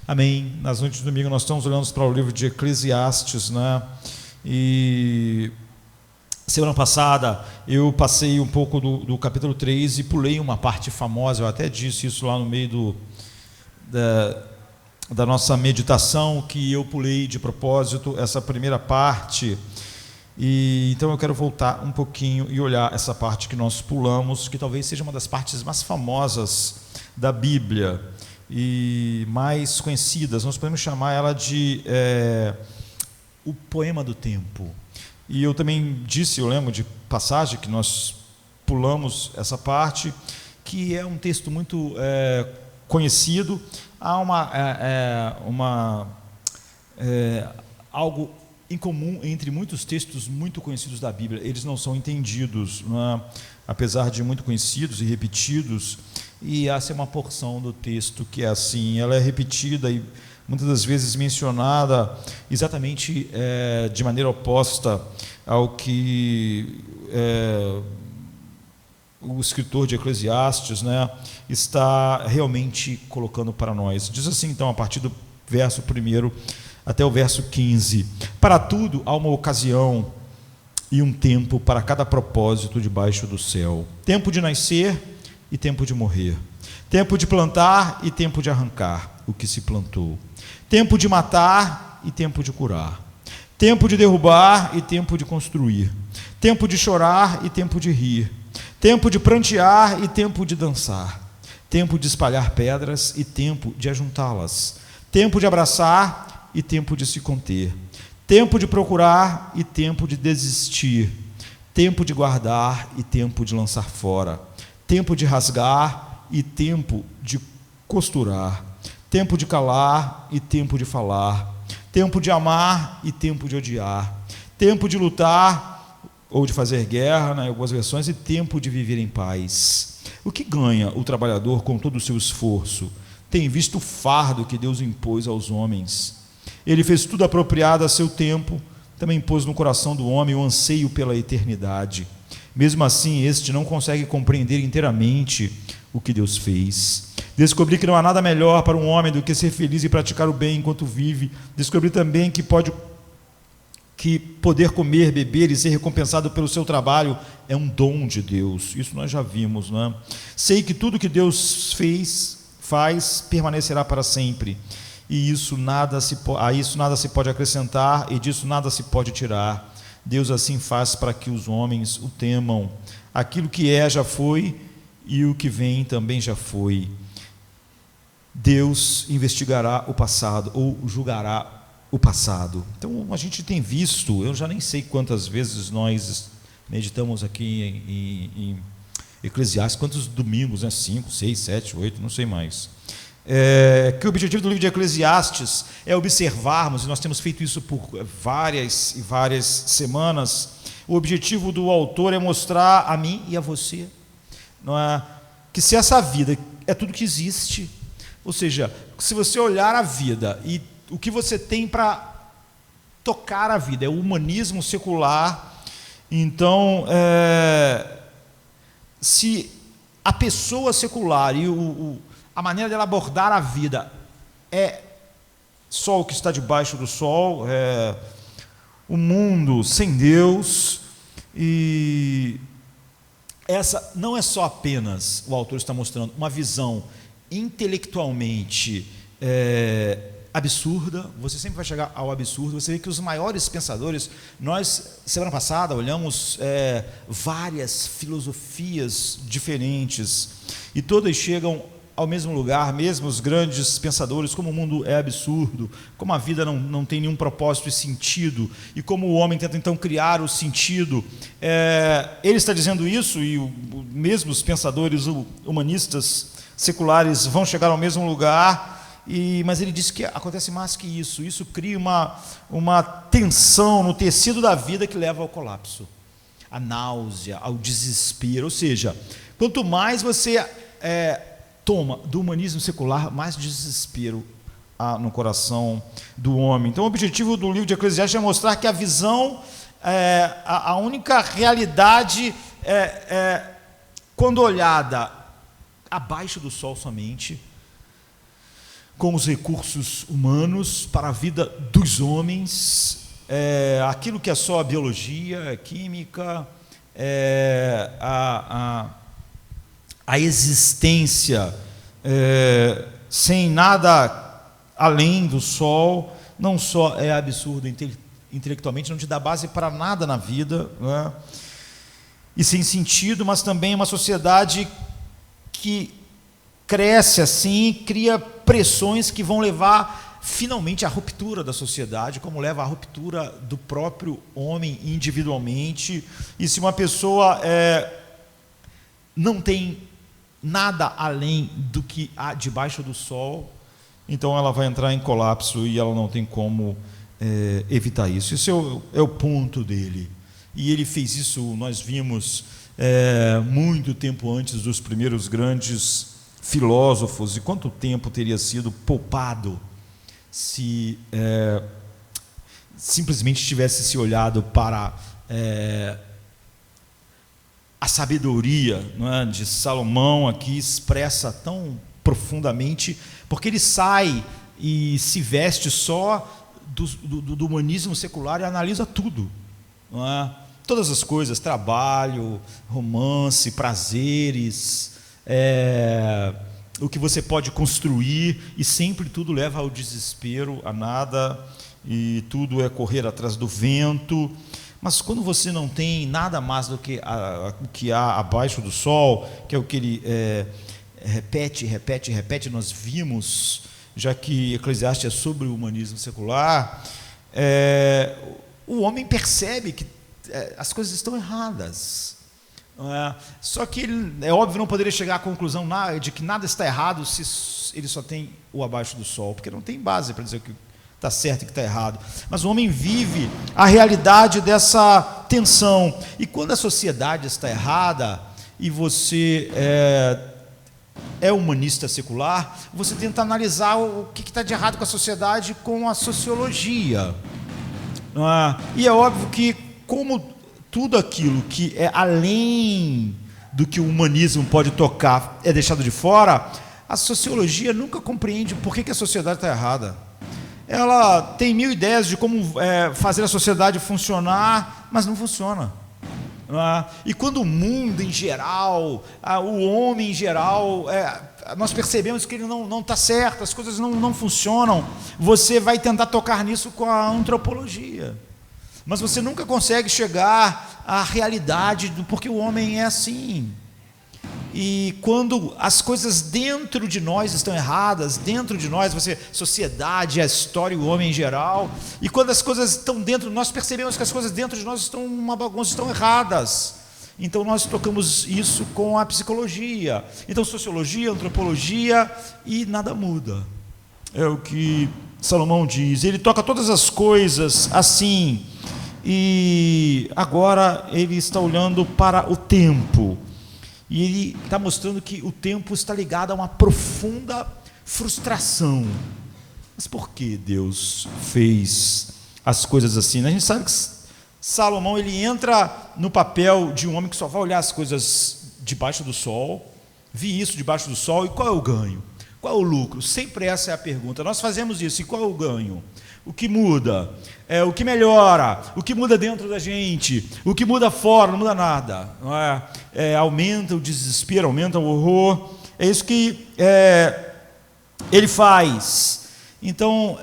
Amém. Nas noites de domingo nós estamos olhando para o livro de Eclesiastes, né? E semana passada eu passei um pouco do capítulo 3 e pulei uma parte famosa. Eu até disse isso lá no meio da nossa meditação, que eu pulei de propósito essa primeira parte. E então eu quero voltar um pouquinho e olhar essa parte que nós pulamos, que talvez seja uma das partes mais famosas da Bíblia e mais conhecidas. Nós podemos chamar ela de o poema do tempo. E eu também disse, eu lembro de passagem que nós pulamos essa parte, que é um texto muito conhecido. Há algo em comum entre muitos textos muito conhecidos da Bíblia. Eles não são entendidos, né? Apesar de muito conhecidos e repetidos, e essa é uma porção do texto que é assim, ela é repetida e muitas das vezes mencionada exatamente de maneira oposta ao que o escritor de Eclesiastes, né, está realmente colocando para nós. Diz assim, então, a partir do verso 1 até o verso 15: para tudo há uma ocasião e um tempo para cada propósito debaixo do céu, tempo de nascer e tempo de morrer, tempo de plantar e tempo de arrancar o que se plantou, tempo de matar e tempo de curar, tempo de derrubar e tempo de construir, tempo de chorar e tempo de rir, tempo de prantear e tempo de dançar, tempo de espalhar pedras e tempo de ajuntá-las, tempo de abraçar e tempo de se conter, tempo de procurar e tempo de desistir, tempo de guardar e tempo de lançar fora, tempo de rasgar e tempo de costurar, tempo de calar e tempo de falar, tempo de amar e tempo de odiar, tempo de lutar ou de fazer guerra, né, em algumas versões, e tempo de viver em paz. O que ganha o trabalhador com todo o seu esforço? Tem visto o fardo que Deus impôs aos homens. Ele fez tudo apropriado a seu tempo, também pôs no coração do homem o anseio pela eternidade. Mesmo assim, este não consegue compreender inteiramente o que Deus fez. Descobri que não há nada melhor para um homem do que ser feliz e praticar o bem enquanto vive. Descobri também que poder comer, beber e ser recompensado pelo seu trabalho é um dom de Deus. Isso nós já vimos, não é? Sei que tudo que Deus faz permanecerá para sempre. E a isso nada se pode acrescentar, e disso nada se pode tirar. Deus assim faz para que os homens o temam. Aquilo que é já foi, e o que vem também já foi. Deus investigará o passado, ou julgará o passado. Então a gente tem visto, eu já nem sei quantas vezes nós meditamos aqui em Eclesiastes, quantos domingos, né? 5, 6, 7, 8, não sei mais. Que o objetivo do livro de Eclesiastes é observarmos, e nós temos feito isso por várias e várias semanas. O objetivo do autor é mostrar a mim e a você, não é, que se essa vida é tudo que existe, ou seja, se você olhar a vida e o que você tem para tocar a vida é o humanismo secular, então se a pessoa secular e a maneira dela abordar a vida é só o que está debaixo do sol, o mundo sem Deus, e essa não é só apenas, o autor está mostrando, uma visão intelectualmente absurda. Você sempre vai chegar ao absurdo. Você vê que os maiores pensadores, nós, semana passada, olhamos várias filosofias diferentes, e todas chegam ao mesmo lugar, mesmo os grandes pensadores, como o mundo é absurdo, como a vida não tem nenhum propósito e sentido, e como o homem tenta então criar o sentido. Ele está dizendo isso, e mesmo os pensadores humanistas seculares vão chegar ao mesmo lugar, mas ele diz que acontece mais que isso. Isso cria uma tensão no tecido da vida que leva ao colapso, à náusea, ao desespero. Ou seja, quanto mais você toma do humanismo secular, mais desespero há no coração do homem. Então o objetivo do livro de Eclesiastes é mostrar que a visão, a única realidade quando olhada abaixo do sol somente, com os recursos humanos para a vida dos homens, aquilo que é só a biologia, a química, a existência sem nada além do Sol, não só é absurdo intelectualmente, não te dá base para nada na vida, né? E sem sentido, mas também uma sociedade que cresce assim, cria pressões que vão levar finalmente à ruptura da sociedade, como leva à ruptura do próprio homem individualmente. E se uma pessoa não tem nada além do que há debaixo do sol, então ela vai entrar em colapso e ela não tem como evitar isso. Esse é o ponto dele. E ele fez isso, nós vimos, muito tempo antes dos primeiros grandes filósofos. E quanto tempo teria sido poupado se simplesmente tivesse se olhado para a sabedoria, não é, de Salomão aqui expressa tão profundamente, porque ele sai e se veste só do humanismo secular e analisa tudo, não é? Todas as coisas, trabalho, romance, prazeres, o que você pode construir, e sempre tudo leva ao desespero, a nada, e tudo é correr atrás do vento. Mas quando você não tem nada mais do que o que há abaixo do sol, que é o que ele repete, nós vimos, já que Eclesiastes é sobre o humanismo secular, o homem percebe que as coisas estão erradas. Só que ele, é óbvio, não poderia chegar à conclusão de que nada está errado se ele só tem o abaixo do sol, porque não tem base para dizer que está certo e que está errado. Mas o homem vive a realidade dessa tensão. E quando a sociedade está errada e você é humanista secular, você tenta analisar o que está de errado com a sociedade com a sociologia. E é óbvio que, como tudo aquilo que é além do que o humanismo pode tocar é deixado de fora, a sociologia nunca compreende por que a sociedade está errada. Ela tem 1000 ideias de como fazer a sociedade funcionar, mas não funciona. E quando o mundo em geral, o homem em geral, nós percebemos que ele não está certo, as coisas não funcionam, você vai tentar tocar nisso com a antropologia. Mas você nunca consegue chegar à realidade do porquê o homem é assim. E quando as coisas dentro de nós estão erradas, dentro de nós, sociedade, a história, o homem em geral, e quando as coisas estão dentro, nós percebemos que as coisas dentro de nós estão uma bagunça, estão erradas. Então nós tocamos isso com a psicologia. Então sociologia, antropologia, e nada muda. É o que Salomão diz. Ele toca todas as coisas assim, e agora ele está olhando para o tempo. E ele está mostrando que o tempo está ligado a uma profunda frustração. Mas por que Deus fez as coisas assim? A gente sabe que Salomão ele entra no papel de um homem que só vai olhar as coisas debaixo do sol, vi isso debaixo do sol, e qual é o ganho? Qual é o lucro? Sempre essa é a pergunta. Nós fazemos isso, e qual é o ganho? O que muda? O que melhora? O que muda dentro da gente? O que muda fora? Não muda nada. Não é? Aumenta o desespero, aumenta o horror. É isso que ele faz. Então,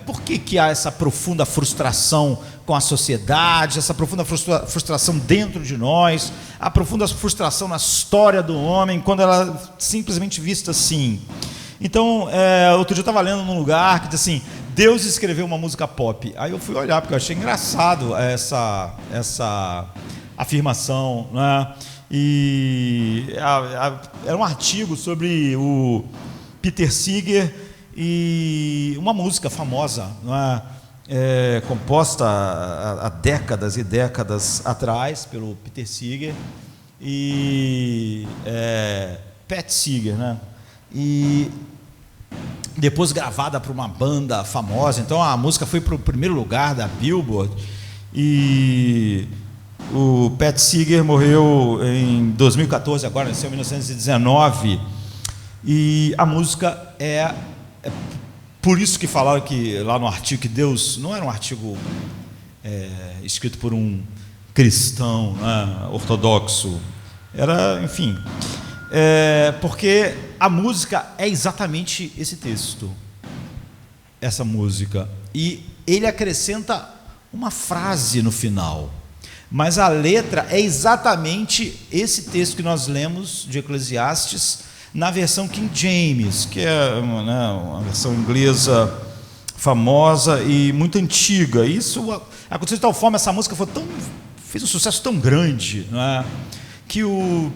por que há essa profunda frustração com a sociedade, essa profunda frustração dentro de nós, a profunda frustração na história do homem, quando ela é simplesmente vista assim? Então, outro dia eu estava lendo num lugar que diz assim: Deus escreveu uma música pop. Aí eu fui olhar, porque eu achei engraçado essa afirmação, né? E era um artigo sobre o Peter Seeger e uma música famosa, né? Composta há décadas e décadas atrás pelo Peter Seeger e Pat Seeger, né? E depois gravada por uma banda famosa. Então a música foi para o primeiro lugar da Billboard. E o Pat Seeger morreu em 2014, agora nasceu em 1919. E a música é Por isso que falaram que lá no artigo que Deus não era um artigo escrito por um cristão, né, ortodoxo, era, enfim, porque a música é exatamente esse texto, essa música, e ele acrescenta uma frase no final, mas a letra é exatamente esse texto que nós lemos de Eclesiastes na versão King James, que é uma versão inglesa famosa e muito antiga. Isso aconteceu de tal forma, essa música fez um sucesso tão grande, não é? Que o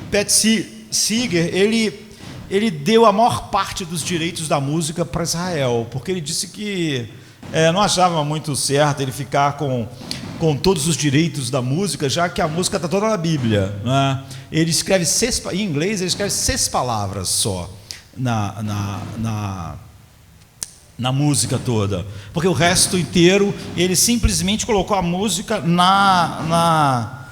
Pete Seeger, ele deu a maior parte dos direitos da música para Israel, porque ele disse que não achava muito certo ele ficar com todos os direitos da música, já que a música está toda na Bíblia, né? Ele escreve em inglês, ele escreve 6 palavras só na música toda, porque o resto inteiro ele simplesmente colocou a música na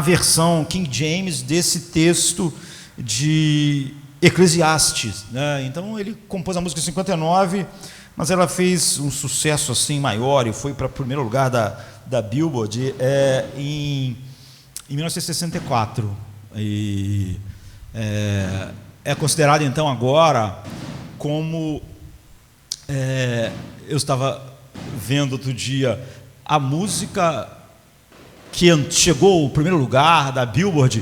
versão King James desse texto de Eclesiastes, né? Então ele compôs a música em 59, mas ela fez um sucesso assim maior e foi para o primeiro lugar da Billboard em 1964 e é considerada então agora como eu estava vendo outro dia, a música que chegou ao primeiro lugar da Billboard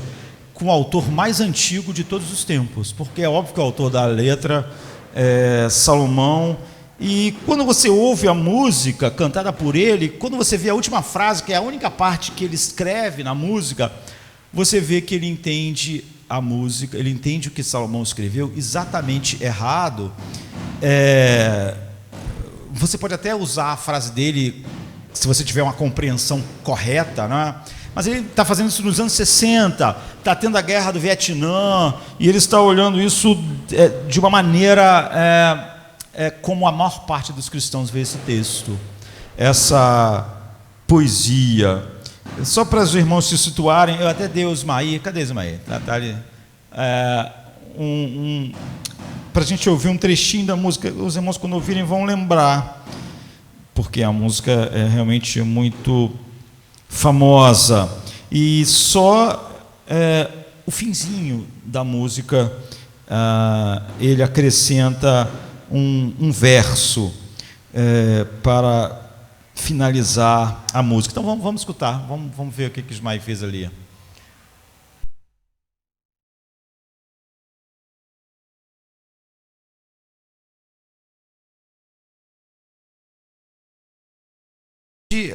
com o autor mais antigo de todos os tempos, porque é óbvio que o autor da letra é Salomão. E quando você ouve a música cantada por ele, quando você vê a última frase, que é a única parte que ele escreve na música, você vê que ele entende a música, ele entende o que Salomão escreveu exatamente errado. Você pode até usar a frase dele, se você tiver uma compreensão correta, né? Mas ele está fazendo isso nos anos 60, está tendo a guerra do Vietnã, e ele está olhando isso de uma maneira como a maior parte dos cristãos vê esse texto, essa poesia. Só para os irmãos se situarem, eu até dei o Ismaí, cadê Ismaí? Tá ali. Para a gente ouvir um trechinho da música, os irmãos quando ouvirem vão lembrar, porque a música é realmente muito famosa, e só o finzinho da música ele acrescenta um verso para finalizar a música. Então vamos escutar, vamos ver o que Ismael fez ali.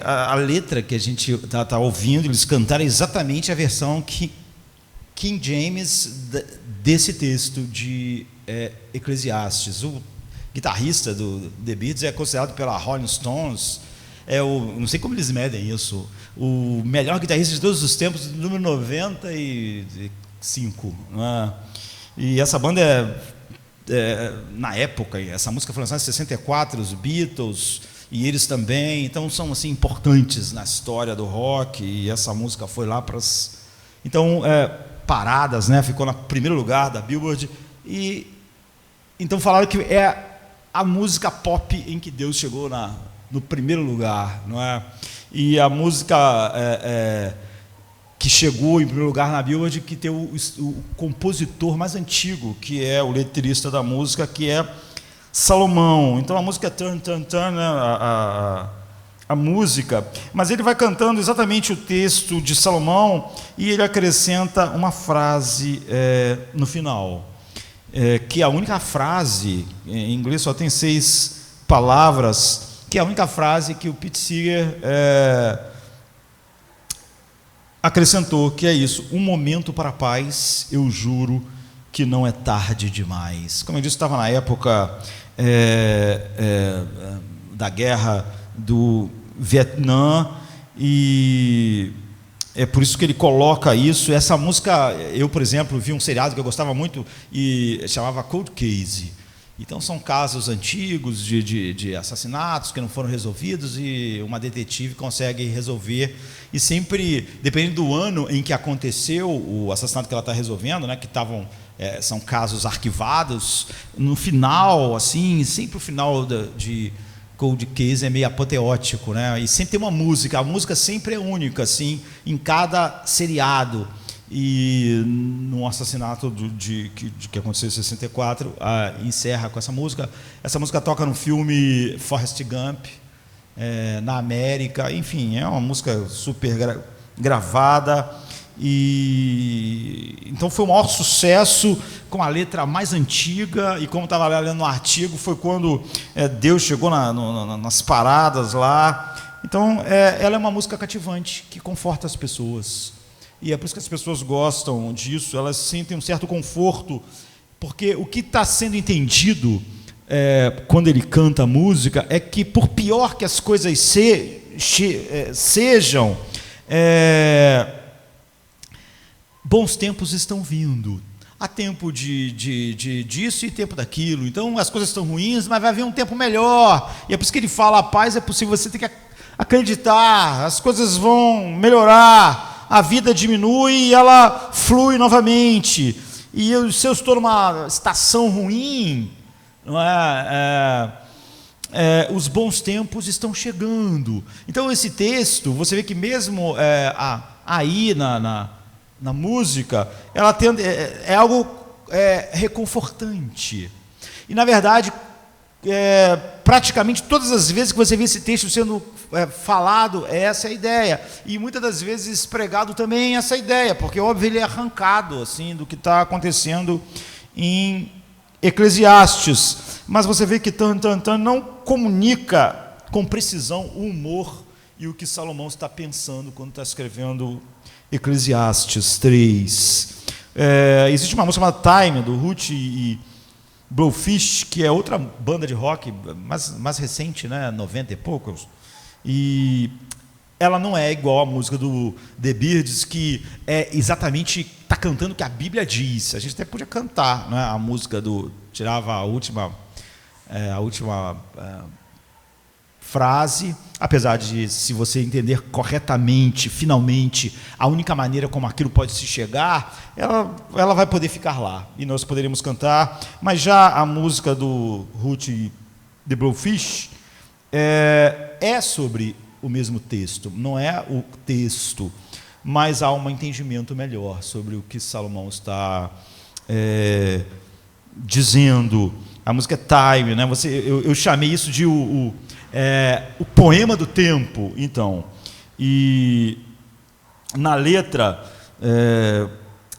A letra que a gente está ouvindo, eles cantaram exatamente a versão King James desse texto de Eclesiastes. O guitarrista do The Beatles é considerado pela Rolling Stones, não sei como eles medem isso, o melhor guitarrista de todos os tempos, número 95. Né? E essa banda na época, essa música foi lançada em 64, os Beatles e eles também, então são assim importantes na história do rock, e essa música foi lá para as paradas, né? Ficou no primeiro lugar da Billboard, e então falaram que é a música pop em que Deus chegou no primeiro lugar, não é? E a música que chegou em primeiro lugar na Billboard, que tem o compositor mais antigo, que é o letrista da música, que é Salomão. Então a música é Turn, Turn, Turn, né? A música, mas ele vai cantando exatamente o texto de Salomão, e ele acrescenta uma frase no final, que é a única frase, em inglês só tem 6 palavras, que é a única frase que o Pete Seeger acrescentou, que é isso: um momento para a paz, eu juro que não é tarde demais. Como eu disse, estava na época da guerra do Vietnã, e é por isso que ele coloca isso. Essa música, eu, por exemplo, vi um seriado que eu gostava muito e chamava Cold Case, Então são casos antigos de assassinatos que não foram resolvidos e uma detetive consegue resolver. E sempre, dependendo do ano em que aconteceu o assassinato que ela está resolvendo, né, que são casos arquivados, no final, assim, sempre o final de Cold Case é meio apoteótico, né? E sempre tem uma música, a música sempre é única, assim, em cada seriado. E no assassinato que aconteceu em 64, encerra com essa música. Essa música toca no filme Forrest Gump, na América. Enfim, é uma música super gravada. E então foi o maior sucesso com a letra mais antiga. E como estava lendo no artigo, foi quando Deus chegou nas paradas lá. Então ela é uma música cativante que conforta as pessoas. E é por isso que as pessoas gostam disso, elas sentem um certo conforto, porque o que está sendo entendido quando ele canta a música é que, por pior que as coisas sejam, bons tempos estão vindo. Há tempo disso e tempo daquilo. Então as coisas estão ruins, mas vai haver um tempo melhor. E é por isso que ele fala: a paz é possível, você tem que acreditar, as coisas vão melhorar. A vida diminui e ela flui novamente. E se eu estou numa estação ruim, não os bons tempos estão chegando. Então esse texto, você vê que mesmo aí na música, ela é algo reconfortante. E na verdade, praticamente todas as vezes que você vê esse texto sendo falado, essa é a ideia. E muitas das vezes pregado também essa ideia, porque óbvio ele é arrancado assim do que está acontecendo em Eclesiastes. Mas você vê que não comunica com precisão o humor e o que Salomão está pensando quando está escrevendo Eclesiastes 3. Existe uma música chamada Time, do Ruth e Blowfish, que é outra banda de rock mais recente, né, 90 e poucos, e ela não é igual à música do The Byrds, que exatamente está cantando o que a Bíblia diz. A gente até podia cantar, né, a música tirava a última frase, apesar de, se você entender corretamente, finalmente, a única maneira como aquilo pode se chegar, ela vai poder ficar lá, e nós poderíamos cantar. Mas já a música do Ruth e The Blowfish é sobre o mesmo texto, não é o texto, mas há um entendimento melhor sobre o que Salomão está dizendo. A música é Time, né? Eu chamei isso de o poema do tempo, então. E na letra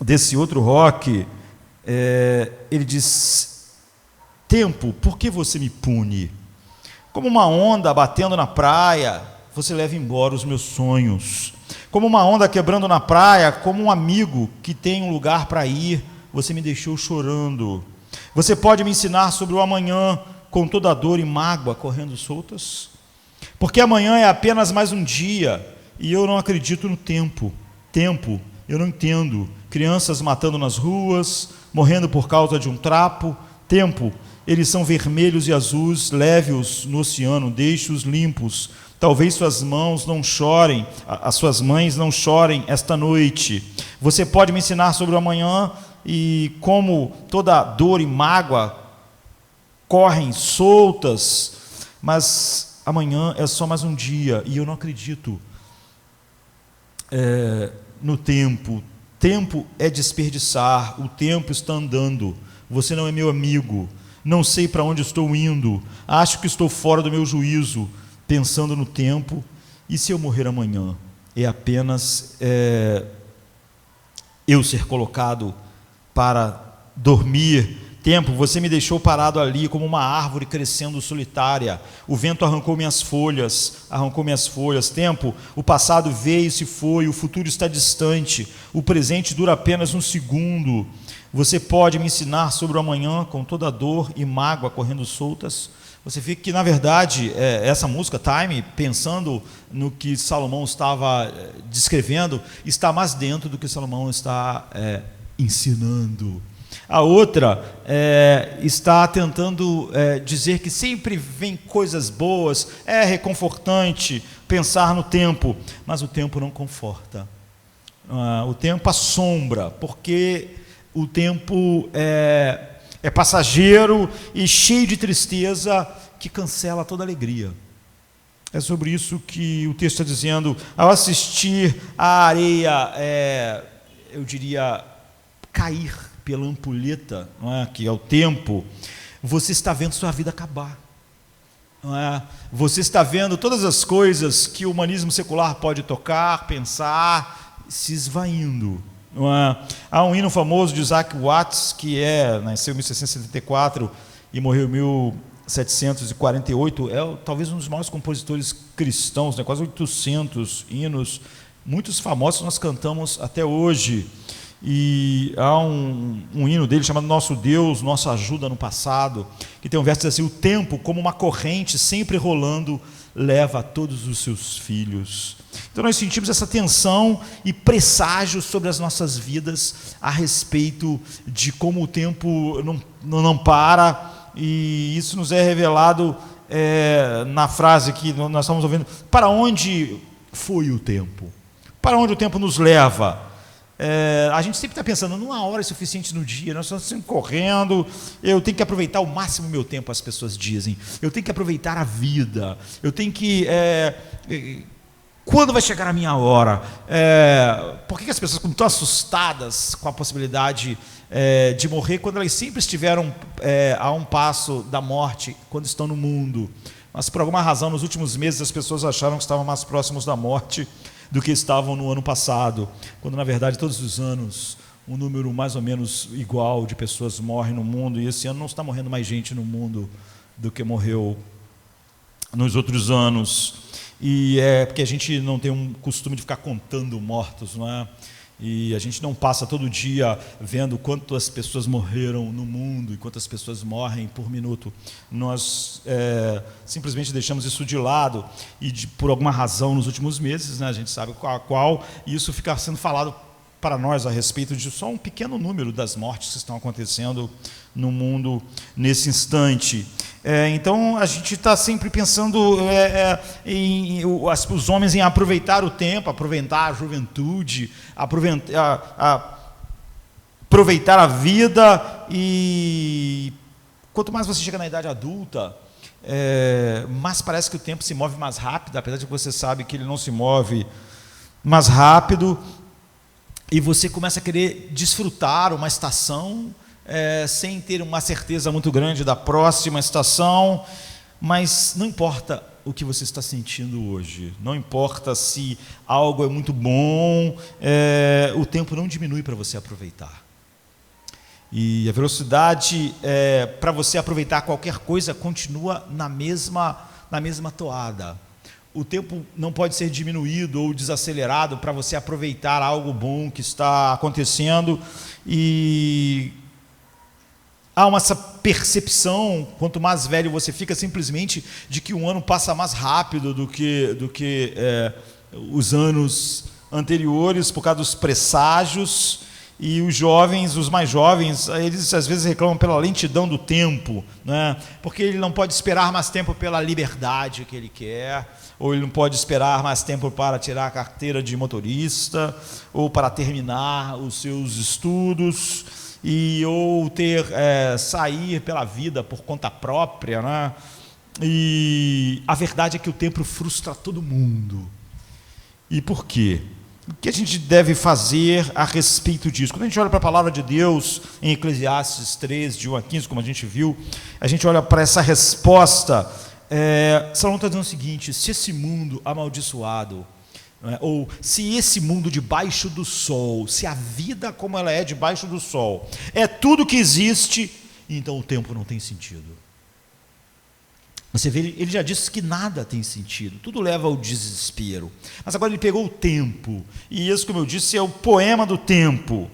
desse outro rock, ele diz: tempo, por que você me pune? Como uma onda batendo na praia, você leva embora os meus sonhos. Como uma onda quebrando na praia, como um amigo que tem um lugar para ir, você me deixou chorando. Você pode me ensinar sobre o amanhã, com toda a dor e mágoa correndo soltas? Porque amanhã é apenas mais um dia, e eu não acredito no tempo. Tempo, eu não entendo. Crianças matando nas ruas, morrendo por causa de um trapo. Tempo, eles são vermelhos e azuis, leve-os no oceano, deixe-os limpos. Talvez suas mãos não chorem, as suas mães não chorem esta noite. Você pode me ensinar sobre o amanhã e como toda dor e mágoa correm soltas, mas amanhã é só mais um dia, e eu não acredito no tempo. Tempo é desperdiçar, o tempo está andando, você não é meu amigo, não sei para onde estou indo, acho que estou fora do meu juízo, pensando no tempo. E se eu morrer amanhã? É apenas eu ser colocado para dormir. Tempo, você me deixou parado ali como uma árvore crescendo solitária. O vento arrancou minhas folhas. Tempo, o passado veio e se foi, o futuro está distante. O presente dura apenas um segundo. Você pode me ensinar sobre o amanhã com toda a dor e mágoa correndo soltas? Você vê que, na verdade, essa música, Time, pensando no que Salomão estava descrevendo, está mais dentro do que Salomão está ensinando. A outra está tentando dizer que sempre vem coisas boas, é reconfortante pensar no tempo, mas o tempo não conforta. O tempo assombra, porque o tempo é passageiro e cheio de tristeza que cancela toda alegria. É sobre isso que o texto está dizendo. Ao assistir a areia, eu diria, cair pela ampulheta, não é? Que é o tempo, você está vendo sua vida acabar. Não é? Você está vendo todas as coisas que o humanismo secular pode tocar, pensar, se esvaindo. Não é? Há um hino famoso de Isaac Watts, que nasceu em 1674 e morreu em 1748, talvez um dos maiores compositores cristãos, quase 800 hinos, muitos famosos nós cantamos até hoje. E há um hino dele chamado Nosso Deus, Nossa Ajuda no Passado, que tem um verso assim: o tempo, como uma corrente sempre rolando, leva a todos os seus filhos. Então nós sentimos essa tensão e presságio sobre as nossas vidas a respeito de como o tempo não para. E isso nos é revelado na frase que nós estamos ouvindo: para onde foi o tempo? Para onde o tempo nos leva? A gente sempre está pensando, não há hora suficiente no dia, nós estamos sempre correndo, eu tenho que aproveitar ao máximo o meu tempo, as pessoas dizem, eu tenho que aproveitar a vida, eu tenho que... quando vai chegar a minha hora? Por que as pessoas ficam tão assustadas com a possibilidade de morrer quando elas sempre estiveram a um passo da morte quando estão no mundo? Mas por alguma razão nos últimos meses as pessoas acharam que estavam mais próximos da morte do que estavam no ano passado, quando na verdade todos os anos um número mais ou menos igual de pessoas morrem no mundo, e esse ano não está morrendo mais gente no mundo do que morreu nos outros anos. E é porque a gente não tem um costume de ficar contando mortos, não é? E a gente não passa todo dia vendo quantas pessoas morreram no mundo e quantas pessoas morrem por minuto. Nós simplesmente deixamos isso de lado e por alguma razão nos últimos meses, né, a gente sabe qual, e isso fica sendo falado para nós a respeito de só um pequeno número das mortes que estão acontecendo no mundo nesse instante. Então a gente está sempre pensando os homens em aproveitar o tempo, aproveitar a juventude, aproveitar a vida, e quanto mais você chega na idade adulta, mais parece que o tempo se move mais rápido, apesar de que você sabe que ele não se move mais rápido, e você começa a querer desfrutar uma estação sem ter uma certeza muito grande da próxima estação, mas não importa o que você está sentindo hoje, não importa se algo é muito bom, o tempo não diminui para você aproveitar. E a velocidade para você aproveitar qualquer coisa continua na mesma toada. O tempo não pode ser diminuído ou desacelerado para você aproveitar algo bom que está acontecendo. E há essa percepção, quanto mais velho você fica, simplesmente de que um ano passa mais rápido do que os anos anteriores, por causa dos presságios. E os jovens, os mais jovens, eles às vezes reclamam pela lentidão do tempo, né? Porque ele não pode esperar mais tempo pela liberdade que ele quer, ou ele não pode esperar mais tempo para tirar a carteira de motorista, ou para terminar os seus estudos, ou sair pela vida por conta própria, né? E a verdade é que o tempo frustra todo mundo. E por quê? O que a gente deve fazer a respeito disso? Quando a gente olha para a palavra de Deus em Eclesiastes 3, de 1 a 15, como a gente viu, a gente olha para essa resposta. Salomão está dizendo o seguinte: se esse mundo amaldiçoado, ou se esse mundo debaixo do sol, se a vida como ela é debaixo do sol, é tudo que existe, então o tempo não tem sentido. Você vê, ele já disse que nada tem sentido, tudo leva ao desespero. Mas agora ele pegou o tempo, e isso, como eu disse, é o poema do tempo.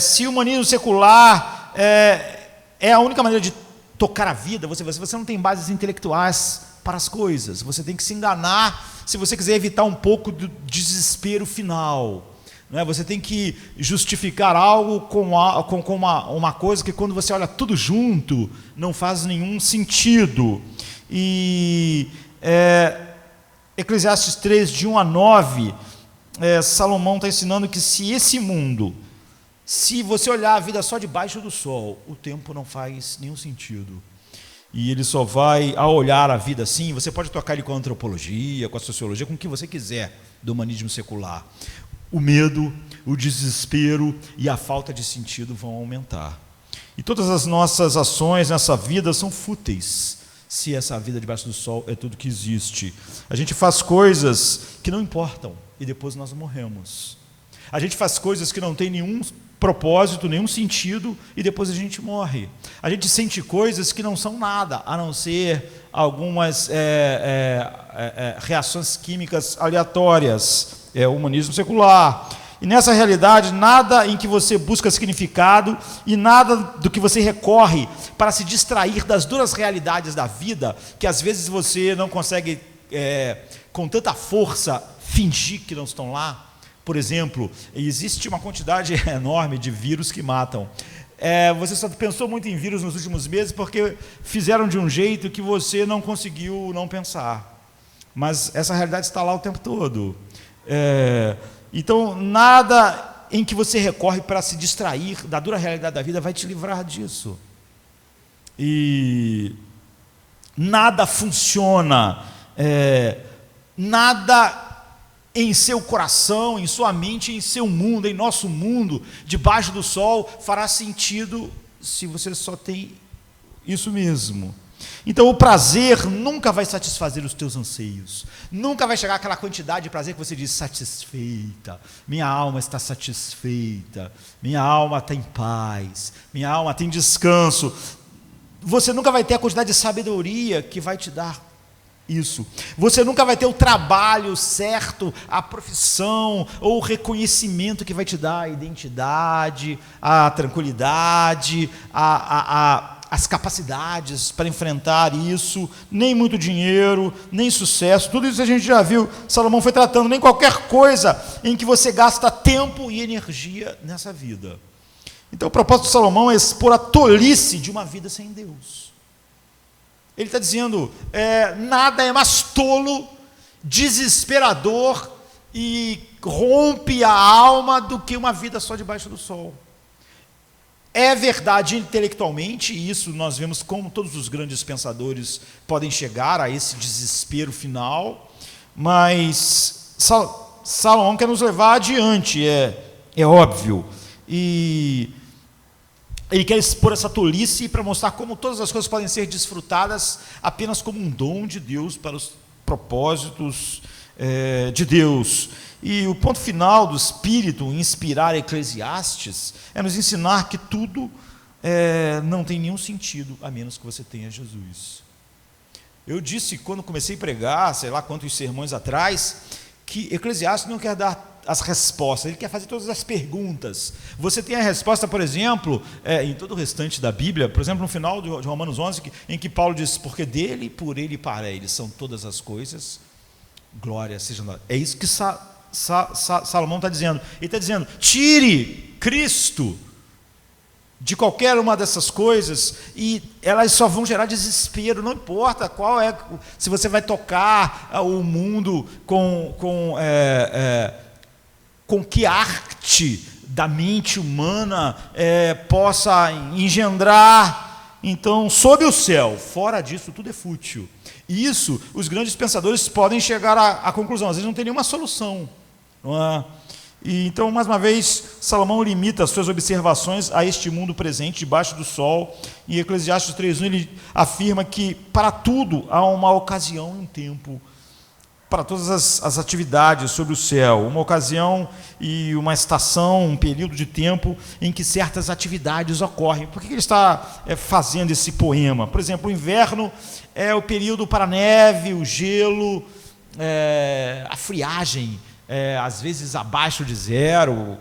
Se o humanismo secular é a única maneira de tocar a vida, você não tem bases intelectuais para as coisas, você tem que se enganar se você quiser evitar um pouco do desespero final. Não é? Você tem que justificar algo com uma coisa que, quando você olha tudo junto, não faz nenhum sentido. E Eclesiastes 3, de 1 a 9, Salomão está ensinando que se esse mundo, se você olhar a vida só debaixo do sol, o tempo não faz nenhum sentido. E ele só vai, ao olhar a vida assim, você pode tocar ele com a antropologia, com a sociologia, com o que você quiser do humanismo secular. O medo, o desespero e a falta de sentido vão aumentar. E todas as nossas ações nessa vida são fúteis, se essa vida debaixo do sol é tudo que existe. A gente faz coisas que não importam e depois nós morremos. A gente faz coisas que não tem nenhum propósito, nenhum sentido, e depois a gente morre. A gente sente coisas que não são nada, a não ser algumas reações químicas aleatórias, o humanismo secular. E nessa realidade, nada em que você busca significado e nada do que você recorre para se distrair das duras realidades da vida, que às vezes você não consegue, com tanta força, fingir que não estão lá. Por exemplo, existe uma quantidade enorme de vírus que matam. Você só pensou muito em vírus nos últimos meses porque fizeram de um jeito que você não conseguiu não pensar. Mas essa realidade está lá o tempo todo. Então, nada em que você recorre para se distrair da dura realidade da vida vai te livrar disso. E nada funciona, nada em seu coração, em sua mente, em seu mundo, em nosso mundo, debaixo do sol, fará sentido se você só tem isso mesmo. Então o prazer nunca vai satisfazer os teus anseios, nunca vai chegar aquela quantidade de prazer que você diz: satisfeita, minha alma está satisfeita, minha alma está em paz, minha alma tem descanso. Você nunca vai ter a quantidade de sabedoria que vai te dar isso. Você nunca vai ter o trabalho certo, a profissão ou o reconhecimento que vai te dar a identidade, a tranquilidade, as capacidades para enfrentar isso, nem muito dinheiro, nem sucesso. Tudo isso a gente já viu, Salomão foi tratando, nem qualquer coisa em que você gasta tempo e energia nessa vida. Então o propósito de Salomão é expor a tolice de uma vida sem Deus. Ele está dizendo, nada é mais tolo, desesperador e rompe a alma do que uma vida só debaixo do sol. É verdade intelectualmente, e isso nós vemos como todos os grandes pensadores podem chegar a esse desespero final, mas Salomão quer nos levar adiante, é óbvio. E ele quer expor essa tolice para mostrar como todas as coisas podem ser desfrutadas apenas como um dom de Deus para os propósitos de Deus. E o ponto final do Espírito em inspirar Eclesiastes é nos ensinar que tudo não tem nenhum sentido a menos que você tenha Jesus. Eu disse quando comecei a pregar, sei lá quantos sermões atrás, que Eclesiastes não quer dar as respostas, ele quer fazer todas as perguntas. Você tem a resposta, por exemplo, em todo o restante da Bíblia, por exemplo, no final de Romanos 11, em que Paulo diz: porque dele, por ele e para ele são todas as coisas, glória seja lá. É isso que Salomão está dizendo. Ele está dizendo: tire Cristo de qualquer uma dessas coisas e elas só vão gerar desespero. Não importa qual se você vai tocar o mundo com que arte da mente humana possa engendrar. Então, sob o céu, fora disso, tudo é fútil. E isso, os grandes pensadores podem chegar à conclusão, às vezes não tem nenhuma solução. Não é? E então, mais uma vez, Salomão limita as suas observações a este mundo presente, debaixo do sol. Em Eclesiastes 3:1, ele afirma que para tudo há uma ocasião e um tempo, para todas as atividades sobre o céu, uma ocasião e uma estação, um período de tempo em que certas atividades ocorrem. Por que ele está fazendo esse poema? Por exemplo, o inverno é o período para a neve, o gelo, a friagem, às vezes abaixo de zero,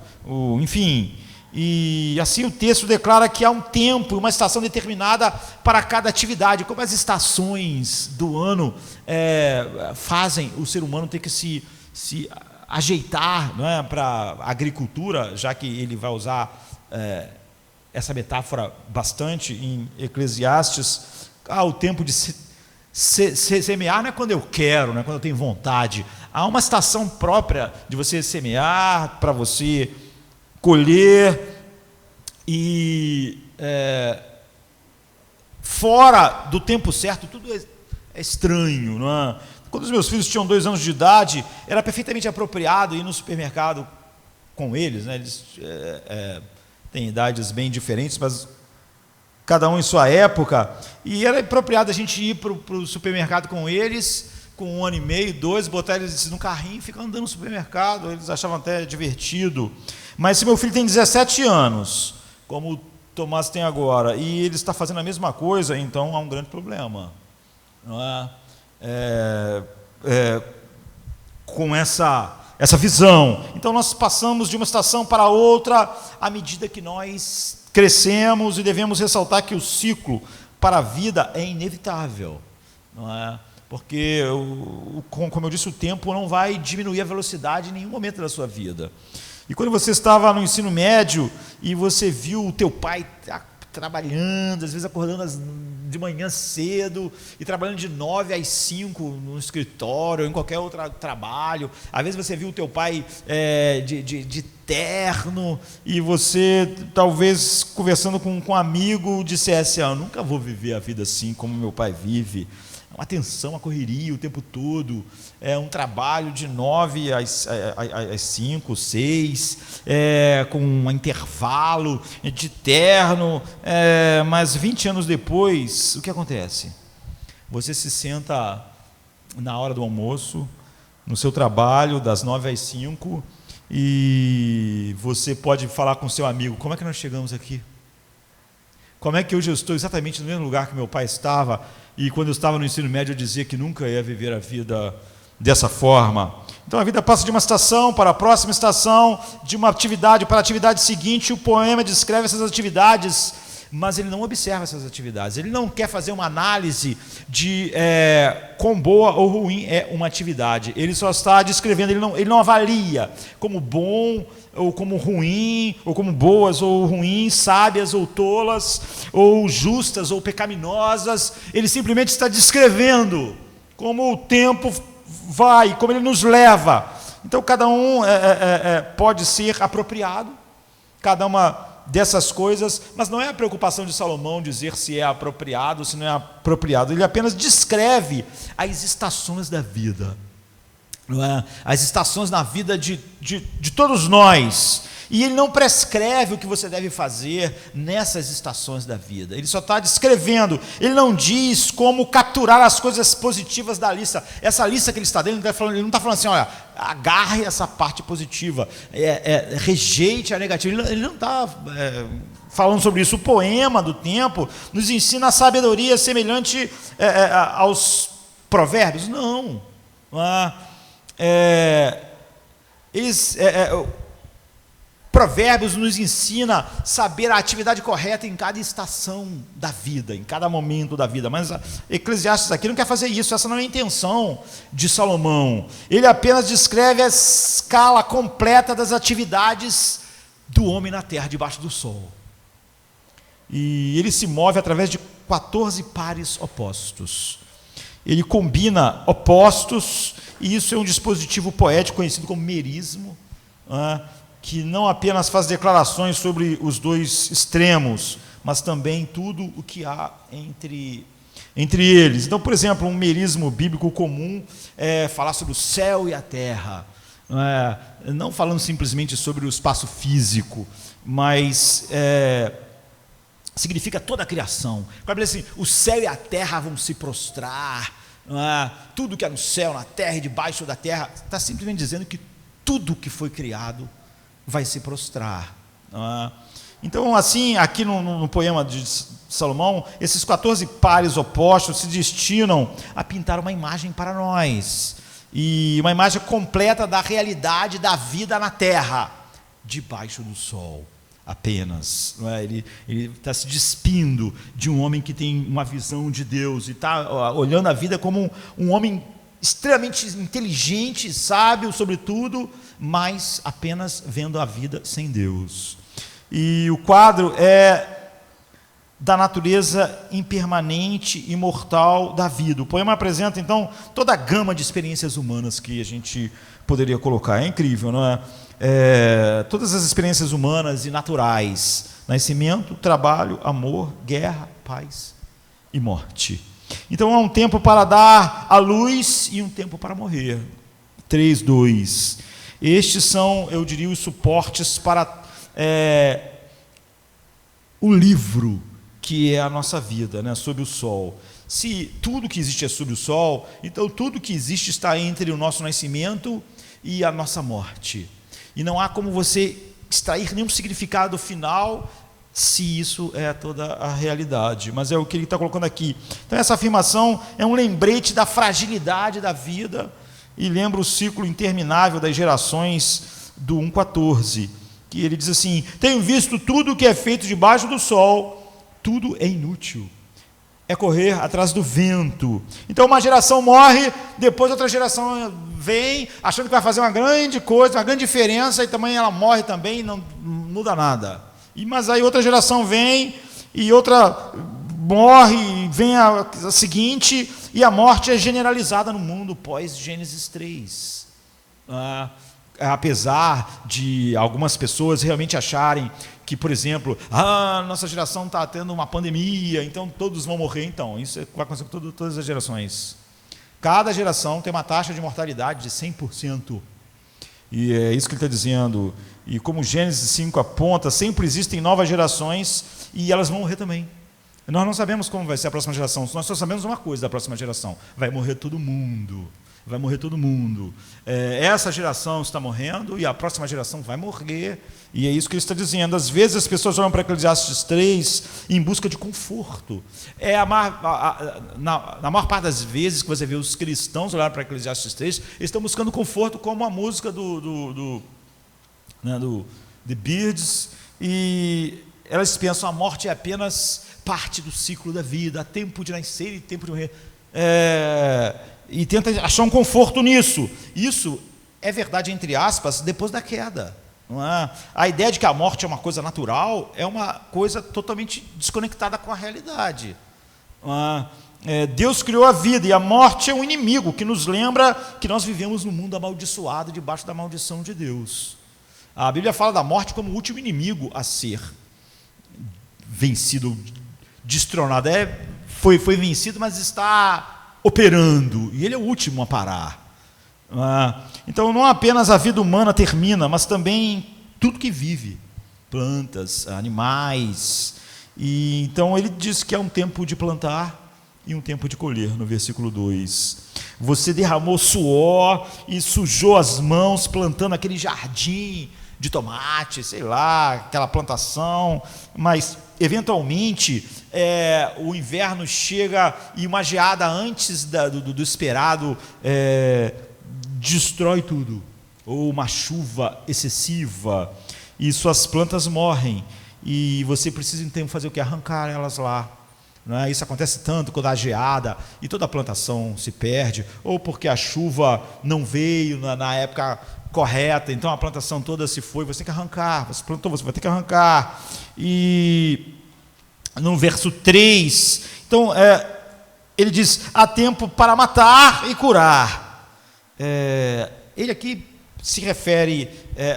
enfim. E assim o texto declara que há um tempo, uma estação determinada para cada atividade. Como as estações do ano fazem o ser humano ter que se ajeitar, não é, para a agricultura, já que ele vai usar essa metáfora bastante em Eclesiastes. O tempo de semear não é quando eu quero, não é quando eu tenho vontade. Há uma estação própria de você semear, para você colher, e fora do tempo certo tudo é estranho, não é? Quando os meus filhos tinham 2 anos de idade, era perfeitamente apropriado ir no supermercado com eles, né? Eles têm idades bem diferentes, mas cada um em sua época, e era apropriado a gente ir para o supermercado com eles, com 1 ano e meio, 2, botar eles no carrinho e ficar andando no supermercado. Eles achavam até divertido. Mas se meu filho tem 17 anos, como o Tomás tem agora, e ele está fazendo a mesma coisa, então há um grande problema, não é? Com essa visão. Então nós passamos de uma estação para outra à medida que nós crescemos, e devemos ressaltar que o ciclo para a vida é inevitável, não é? Porque, como eu disse, o tempo não vai diminuir a velocidade em nenhum momento da sua vida. E quando você estava no ensino médio e você viu o teu pai trabalhando, às vezes acordando de manhã cedo e trabalhando de 9 às 5 no escritório ou em qualquer outro trabalho, às vezes você viu o teu pai de terno, e você talvez conversando com um amigo dissesse: eu nunca vou viver a vida assim como meu pai vive. Uma tensão, uma correria o tempo todo, um trabalho de 9 às 5, 6, com um intervalo de terno, mas 20 anos depois, o que acontece? Você se senta na hora do almoço, no seu trabalho, das 9 às 5, e você pode falar com seu amigo: como é que nós chegamos aqui? Como é que hoje eu estou exatamente no mesmo lugar que meu pai estava, e quando eu estava no ensino médio eu dizia que nunca ia viver a vida dessa forma? Então a vida passa de uma estação para a próxima estação, de uma atividade para a atividade seguinte. O poema descreve essas atividades, mas ele não observa essas atividades. Ele não quer fazer uma análise de quão boa ou ruim é uma atividade. Ele só está descrevendo, ele não avalia como bom ou como ruim, ou como boas ou ruins, sábias ou tolas, ou justas ou pecaminosas. Ele simplesmente está descrevendo como o tempo vai, como ele nos leva. Então cada um pode ser apropriado, cada uma dessas coisas, mas não é a preocupação de Salomão dizer se é apropriado ou se não é apropriado. Ele apenas descreve as estações da vida, não é? As estações na vida de todos nós. E ele não prescreve o que você deve fazer nessas estações da vida. Ele só está descrevendo. Ele não diz como capturar as coisas positivas da lista. Essa lista que ele está dando, ele não está falando assim: olha, agarre essa parte positiva, rejeite a negativa. Ele não está falando sobre isso. O poema do tempo nos ensina a sabedoria semelhante aos provérbios? Não. Provérbios nos ensina a saber a atividade correta em cada estação da vida, em cada momento da vida. Mas Eclesiastes aqui não quer fazer isso. Essa não é a intenção de Salomão. Ele apenas descreve a escala completa das atividades do homem na terra, debaixo do sol. E ele se move através de 14 pares opostos. Ele combina opostos, e isso é um dispositivo poético conhecido como merismo, que não apenas faz declarações sobre os dois extremos, mas também tudo o que há entre eles. Então, por exemplo, um merismo bíblico comum é falar sobre o céu e a terra, não falando simplesmente sobre o espaço físico, mas significa toda a criação. Para dizer assim, o céu e a terra vão se prostrar, tudo que é no céu, na terra e debaixo da terra, está simplesmente dizendo que tudo que foi criado vai se prostrar. Então, assim, aqui no poema de Salomão, esses 14 pares opostos se destinam a pintar uma imagem para nós, e uma imagem completa da realidade da vida na terra, debaixo do sol apenas. Ele está se despindo de um homem que tem uma visão de Deus, e está olhando a vida como um homem extremamente inteligente, sábio sobre tudo, mas apenas vendo a vida sem Deus. E o quadro é da natureza impermanente, imortal da vida. O poema apresenta, então, toda a gama de experiências humanas que a gente poderia colocar. É incrível, não é? Todas as experiências humanas e naturais: nascimento, trabalho, amor, guerra, paz e morte. Então há um tempo para dar a luz e um tempo para morrer. 3:2. Estes são, eu diria, os suportes para o livro que é a nossa vida, né, sob o sol. Se tudo que existe é sob o sol, então tudo que existe está entre o nosso nascimento e a nossa morte. E não há como você extrair nenhum significado final se isso é toda a realidade. Mas é o que ele está colocando aqui. Então essa afirmação é um lembrete da fragilidade da vida e lembra o ciclo interminável das gerações do 1:14, que ele diz assim: tenho visto tudo que é feito debaixo do sol, tudo é inútil, é correr atrás do vento. Então uma geração morre, depois outra geração vem, achando que vai fazer uma grande coisa, uma grande diferença, e também ela morre também, não muda nada. Mas aí outra geração vem, e outra morre, vem a seguinte, e a morte é generalizada no mundo pós-Gênesis 3. Apesar de algumas pessoas realmente acharem que, por exemplo, nossa geração está tendo uma pandemia, então todos vão morrer. Então, isso vai acontecer com todas as gerações. Cada geração tem uma taxa de mortalidade de 100%. E é isso que ele está dizendo. E como Gênesis 5 aponta, sempre existem novas gerações e elas vão morrer também. Nós não sabemos como vai ser a próxima geração, nós só sabemos uma coisa da próxima geração: vai morrer todo mundo. Vai morrer todo mundo. Essa geração está morrendo e a próxima geração vai morrer. E é isso que ele está dizendo. Às vezes as pessoas olham para Eclesiastes 3 em busca de conforto. Na maior parte das vezes que você vê os cristãos olhar para Eclesiastes 3, eles estão buscando conforto, como a música do The Beards, e elas pensam: a morte é apenas parte do ciclo da vida, há tempo de nascer e tempo de morrer. E tenta achar um conforto nisso. Isso é verdade, entre aspas, depois da queda. Não é? A ideia de que a morte é uma coisa natural é uma coisa totalmente desconectada com a realidade. Não é? Deus criou a vida e a morte é um inimigo que nos lembra que nós vivemos num mundo amaldiçoado, debaixo da maldição de Deus. A Bíblia fala da morte como o último inimigo a ser vencido, destronado. Foi vencido, mas está operando, e ele é o último a parar. Então não apenas a vida humana termina, mas também tudo que vive, plantas, animais. E então ele diz que é um tempo de plantar e um tempo de colher, no versículo 2. Você derramou suor e sujou as mãos plantando aquele jardim de tomate, sei lá, aquela plantação, mas eventualmente o inverno chega e uma geada antes do esperado destrói tudo, ou uma chuva excessiva e suas plantas morrem, e você precisa então fazer o que? Arrancar elas lá. Não é? Isso acontece tanto quando há geada e toda a plantação se perde, ou porque a chuva não veio na época correta, então a plantação toda se foi, você tem que arrancar, você plantou, você vai ter que arrancar. E no verso 3, então ele diz: há tempo para matar e curar. Ele aqui se refere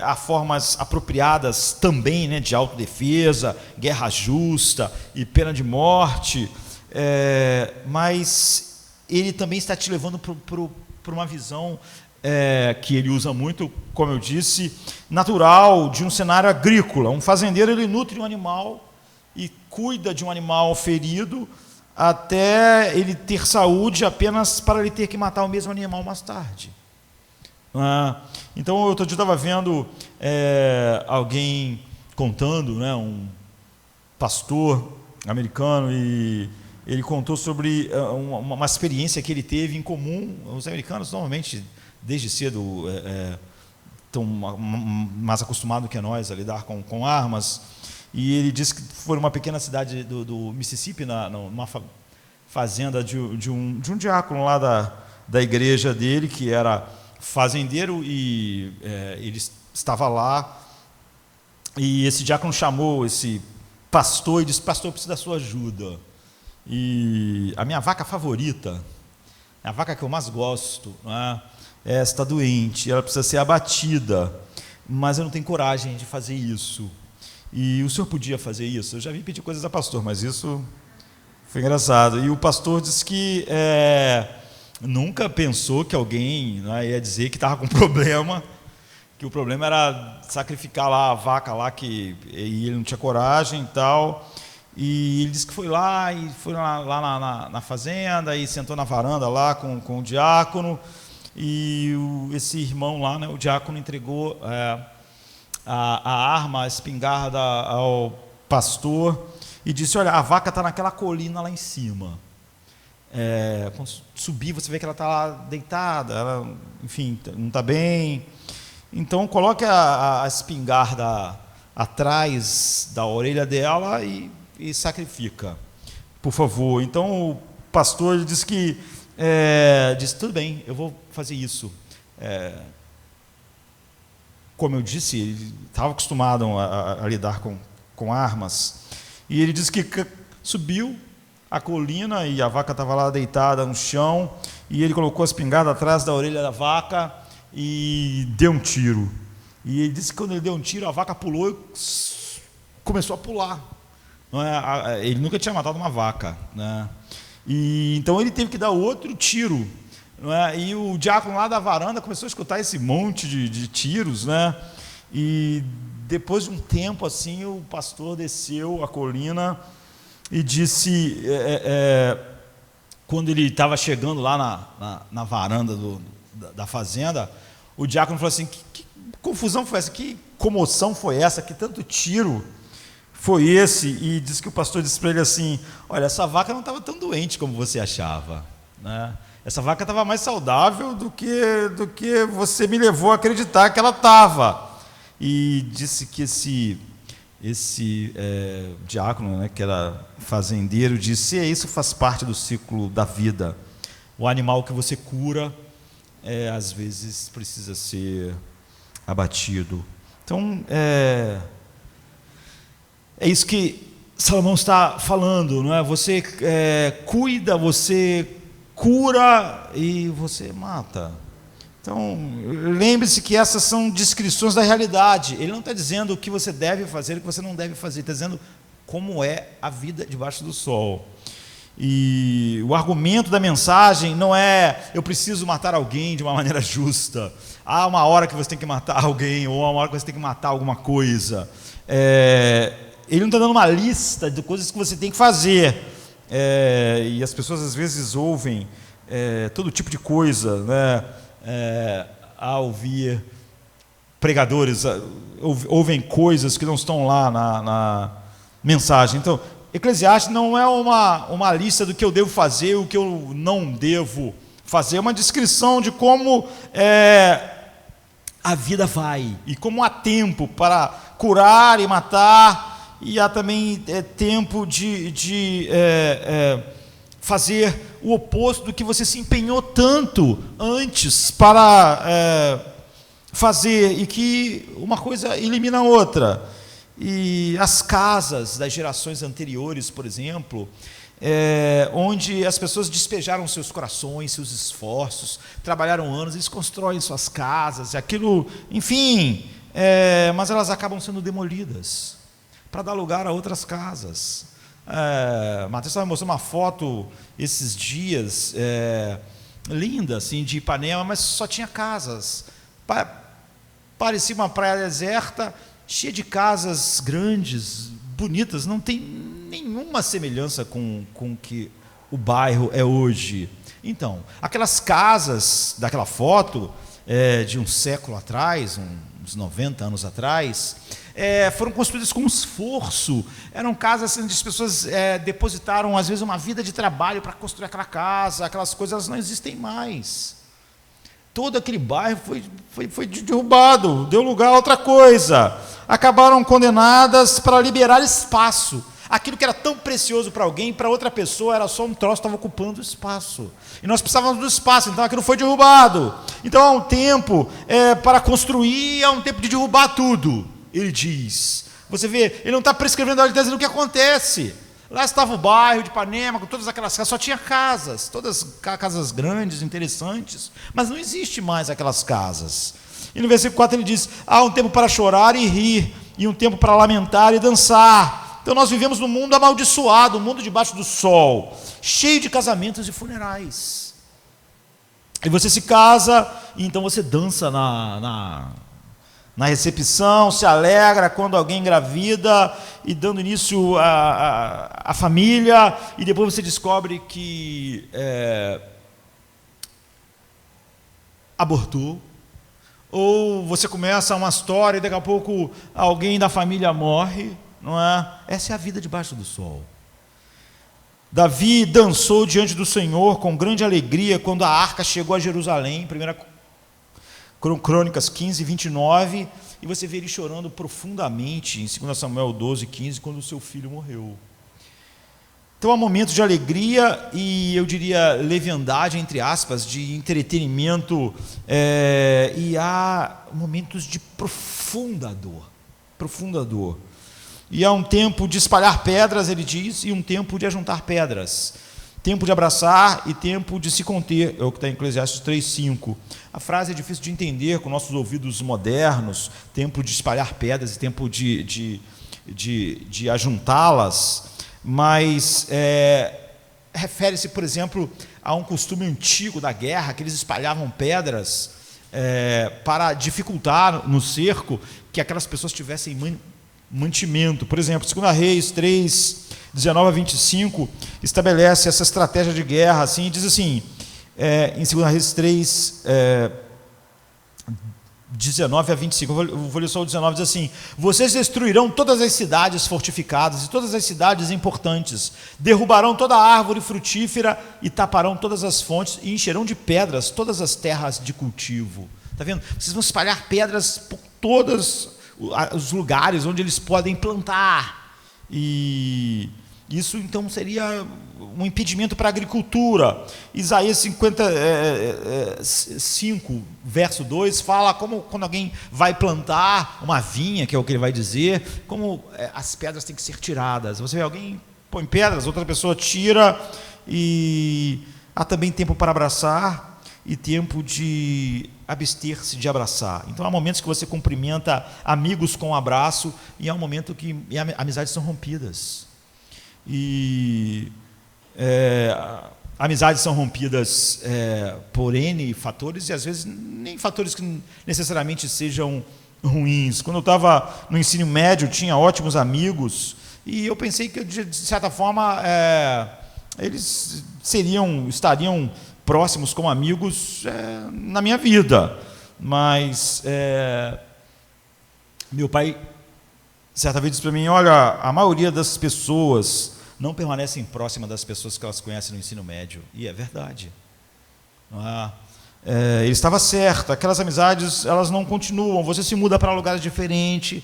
a formas apropriadas também, né, de autodefesa, guerra justa e pena de morte, mas ele também está te levando para uma visão que ele usa muito, como eu disse, natural, de um cenário agrícola. Um fazendeiro, ele nutre um animal e cuida de um animal ferido até ele ter saúde, apenas para ele ter que matar o mesmo animal mais tarde. Então, outro dia eu estava vendo alguém contando, né, um pastor americano, e ele contou sobre uma experiência que ele teve em comum. Os americanos, normalmente, desde cedo, estão mais acostumados que nós a lidar com armas, e ele disse que foi numa pequena cidade do Mississippi, numa fazenda de um diácono lá da igreja dele, que era fazendeiro, e ele estava lá, e esse diácono chamou esse pastor e disse: pastor, eu preciso da sua ajuda. E a minha vaca favorita, a vaca que eu mais gosto, né, está doente, ela precisa ser abatida, mas eu não tenho coragem de fazer isso. E o senhor podia fazer isso? Eu já vi pedir coisas a pastor, mas isso foi engraçado. E o pastor disse que nunca pensou que alguém, né, ia dizer que estava com problema, que o problema era sacrificar lá a vaca lá, e ele não tinha coragem e tal. E ele disse que foi lá na fazenda, e sentou na varanda lá com o diácono, e esse irmão lá, né, o diácono, entregou a arma, a espingarda ao pastor, e disse: olha, a vaca está naquela colina lá em cima. Quando subir, você vê que ela está lá deitada, ela, enfim, não está bem. Então coloque a espingarda atrás da orelha dela e sacrifica, por favor. Então o pastor disse que disse: tudo bem, eu vou fazer isso. Como eu disse, ele estava acostumado a lidar com armas, e ele disse que subiu a colina e a vaca estava lá deitada no chão, e ele colocou a espingarda atrás da orelha da vaca e deu um tiro. E ele disse que quando ele deu um tiro, a vaca pulou e começou a pular. Não é? Ele nunca tinha matado uma vaca, né? E então ele teve que dar outro tiro, não é? E o diácono lá da varanda começou a escutar esse monte de tiros, né? E depois de um tempo assim, o pastor desceu a colina e disse, quando ele estava chegando lá na varanda da fazenda, o diácono falou assim: que confusão foi essa? Que comoção foi essa? Que tanto tiro foi esse? E disse que o pastor disse para ele assim: olha, essa vaca não estava tão doente como você achava, né? Essa vaca estava mais saudável do que você me levou a acreditar que ela estava. E disse que esse diácono, né, que era fazendeiro, disse: isso faz parte do ciclo da vida. O animal que você cura, às vezes precisa ser abatido. Então, é isso que Salomão está falando, não é? Você cuida, você cura e você mata. Então, lembre-se que essas são descrições da realidade. Ele não está dizendo o que você deve fazer e o que você não deve fazer, está dizendo como é a vida debaixo do sol. E o argumento da mensagem não é: eu preciso matar alguém de uma maneira justa, há uma hora que você tem que matar alguém, ou há uma hora que você tem que matar alguma coisa. Ele não está dando uma lista de coisas que você tem que fazer. E as pessoas às vezes ouvem todo tipo de coisa, né? Ao ouvir pregadores, ouvem coisas que não estão lá na mensagem. Então, Eclesiastes não é uma lista do que eu devo fazer, o que eu não devo fazer, é uma descrição de como a vida vai, e como há tempo para curar e matar, e há também tempo de fazer o oposto do que você se empenhou tanto antes para fazer, e que uma coisa elimina a outra. E as casas das gerações anteriores, por exemplo, onde as pessoas despejaram seus corações, seus esforços, trabalharam anos, eles constroem suas casas, aquilo, enfim, mas elas acabam sendo demolidas para dar lugar a outras casas. Matheus estava mostrando uma foto esses dias, linda, assim, de Ipanema, mas só tinha casas. Parecia uma praia deserta, cheia de casas grandes, bonitas, não tem nenhuma semelhança com o que o bairro é hoje. Então, aquelas casas daquela foto, de um século atrás, uns 90 anos atrás, foram construídas com esforço. Eram casas onde as pessoas depositaram, às vezes, uma vida de trabalho para construir aquela casa, aquelas coisas, elas não existem mais. Todo aquele bairro foi derrubado, deu lugar a outra coisa. Acabaram condenadas para liberar espaço. Aquilo que era tão precioso para alguém, para outra pessoa era só um troço, estava ocupando espaço. E nós precisávamos do espaço, então aquilo foi derrubado. Então há um tempo para construir, há um tempo de derrubar tudo, ele diz. Você vê, ele não está prescrevendo, ele está dizendo o que acontece. Lá estava o bairro de Ipanema, com todas aquelas casas, só tinha casas, todas casas grandes, interessantes, mas não existe mais aquelas casas. E no versículo 4 ele diz, há um tempo para chorar e rir, e um tempo para lamentar e dançar. Então nós vivemos num mundo amaldiçoado, um mundo debaixo do sol, cheio de casamentos e funerais. E você se casa, e então você dança na recepção, se alegra quando alguém engravida, e dando início à família, e depois você descobre que abortou, ou você começa uma história e daqui a pouco alguém da família morre, não é? Essa é a vida debaixo do sol. Davi dançou diante do Senhor com grande alegria quando a arca chegou a Jerusalém, 1 Crônicas 15, 29, e você vê ele chorando profundamente em 2 Samuel 12, 15, quando o seu filho morreu. Então há momentos de alegria e, eu diria, leviandade, entre aspas, de entretenimento, e há momentos de profunda dor. E há um tempo de espalhar pedras, ele diz, e um tempo de ajuntar pedras. Tempo de abraçar e tempo de se conter, é o que está em Eclesiastes 3:5. A frase é difícil de entender com nossos ouvidos modernos, tempo de espalhar pedras e tempo de ajuntá-las, mas refere-se, por exemplo, a um costume antigo da guerra, que eles espalhavam pedras para dificultar no cerco que aquelas pessoas tivessem mantimento. Por exemplo, 2 Reis 3, 19 a 25, estabelece essa estratégia de guerra, assim, e diz assim, em 2 Reis 3, 19 a 25, eu vou ler só o 19, diz assim, vocês destruirão todas as cidades fortificadas e todas as cidades importantes, derrubarão toda a árvore frutífera e taparão todas as fontes e encherão de pedras todas as terras de cultivo. Está vendo? Vocês vão espalhar pedras por todos os lugares onde eles podem plantar, e isso então seria um impedimento para a agricultura. Isaías 55, verso 2, fala como quando alguém vai plantar uma vinha, que é o que ele vai dizer, como as pedras têm que ser tiradas. Você vê, alguém põe pedras, outra pessoa tira, e há também tempo para abraçar e tempo de abster-se de abraçar. Então há momentos que você cumprimenta amigos com um abraço, e há um momento que amizades são rompidas. E amizades são rompidas por N fatores, e às vezes nem fatores que necessariamente sejam ruins. Quando eu estava no ensino médio, tinha ótimos amigos, e eu pensei que, de certa forma, eles estariam próximos como amigos na minha vida. Mas meu pai certa vez disse para mim, olha, a maioria das pessoas não permanecem próximas das pessoas que elas conhecem no ensino médio. E é verdade. Ele estava certo, aquelas amizades, elas não continuam, você se muda para lugares diferentes,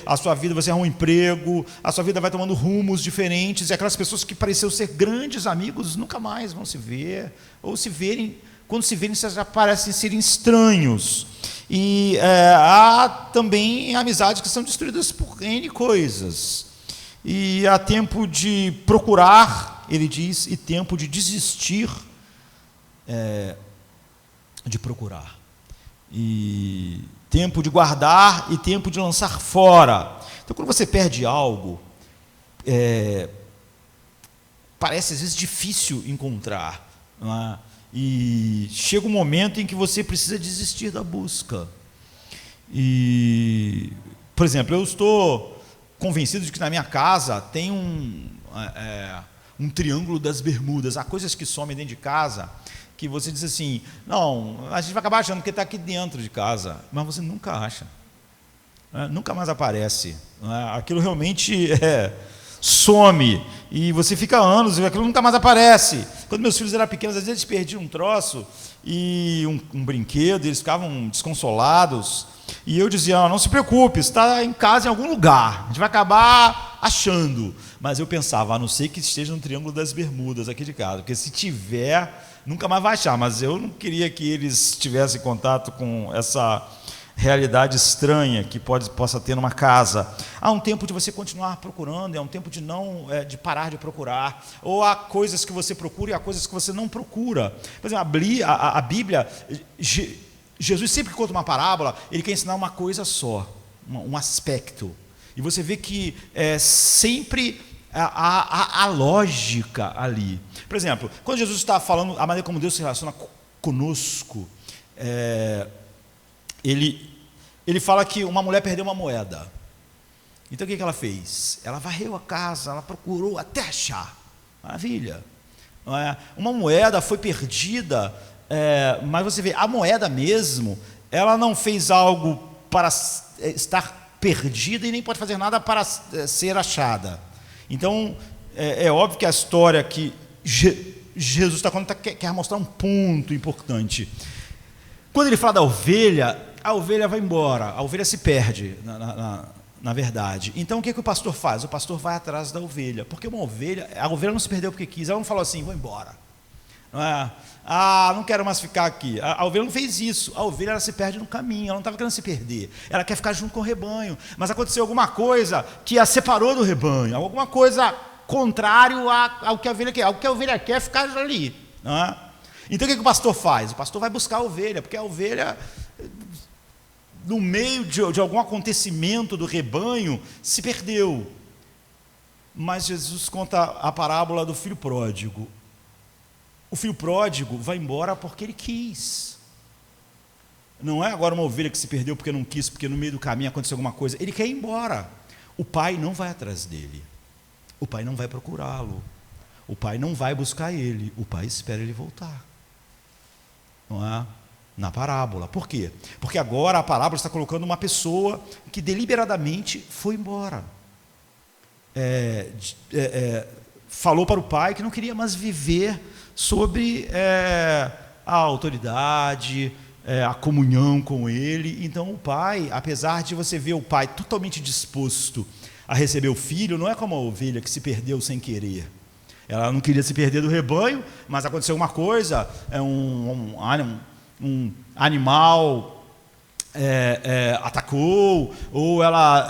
a sua vida, você arruma um emprego, a sua vida vai tomando rumos diferentes, e aquelas pessoas que pareciam ser grandes amigos nunca mais vão se ver, ou se verem, quando se verem, já parecem ser estranhos. E há também amizades que são destruídas por N coisas, e há tempo de procurar, ele diz, e tempo de desistir de procurar, e tempo de guardar e tempo de lançar fora. Então, quando você perde algo, parece às vezes difícil encontrar, não é? E chega um momento em que você precisa desistir da busca. E, por exemplo, eu estou convencido de que na minha casa tem um triângulo das Bermudas. Há coisas que somem dentro de casa que você diz assim, não, a gente vai acabar achando que está aqui dentro de casa, mas você nunca acha, nunca mais aparece, aquilo realmente some, e você fica anos e aquilo nunca mais aparece. Quando meus filhos eram pequenos, às vezes eles perdiam um troço, e um brinquedo, eles ficavam desconsolados, e eu dizia, não se preocupe, está em casa em algum lugar, a gente vai acabar achando, mas eu pensava, a não ser que esteja no Triângulo das Bermudas aqui de casa, porque se tiver, nunca mais vai achar, mas eu não queria que eles tivessem contato com essa realidade estranha que possa ter numa casa. Há um tempo de você continuar procurando, há um tempo de parar de procurar, ou há coisas que você procura e há coisas que você não procura. Por exemplo, a Bíblia, Jesus sempre que conta uma parábola, ele quer ensinar uma coisa só, um aspecto, e você vê que sempre há lógica ali. Por exemplo, quando Jesus está falando a maneira como Deus se relaciona conosco, ele fala que uma mulher perdeu uma moeda. Então o que ela fez? Ela varreu a casa, ela procurou até achar. Maravilha. Uma moeda foi perdida, mas você vê, a moeda mesmo, ela não fez algo para estar perdida e nem pode fazer nada para ser achada. Então é óbvio que a história que Jesus está contando quer mostrar um ponto importante. Quando ele fala da ovelha, a ovelha vai embora, a ovelha se perde, na verdade. Então o que o pastor faz? O pastor vai atrás da ovelha, porque a ovelha não se perdeu porque quis, ela não falou assim, vou embora. Não quero mais ficar aqui. A ovelha não fez isso, a ovelha ela se perde no caminho, ela não estava querendo se perder, ela quer ficar junto com o rebanho, mas aconteceu alguma coisa que a separou do rebanho, alguma coisa contrário ao que a ovelha quer, é ficar ali. Então o que o pastor faz? O pastor vai buscar a ovelha, porque a ovelha, no meio de algum acontecimento do rebanho, se perdeu. Mas Jesus conta a parábola do filho pródigo. O filho pródigo vai embora porque ele quis. Não é agora uma ovelha que se perdeu porque não quis, porque no meio do caminho aconteceu alguma coisa. Ele quer ir embora. O pai não vai atrás dele. O pai não vai procurá-lo. O pai não vai buscar ele. O pai espera ele voltar. Não é? Na parábola. Por quê? Porque agora a parábola está colocando uma pessoa que deliberadamente foi embora. Falou para o pai que não queria mais viver sobre a autoridade, a comunhão com ele. Então o pai, apesar de você ver o pai totalmente disposto a receber o filho, não é como a ovelha que se perdeu sem querer. Ela não queria se perder do rebanho, mas aconteceu uma coisa, um animal atacou, ou ela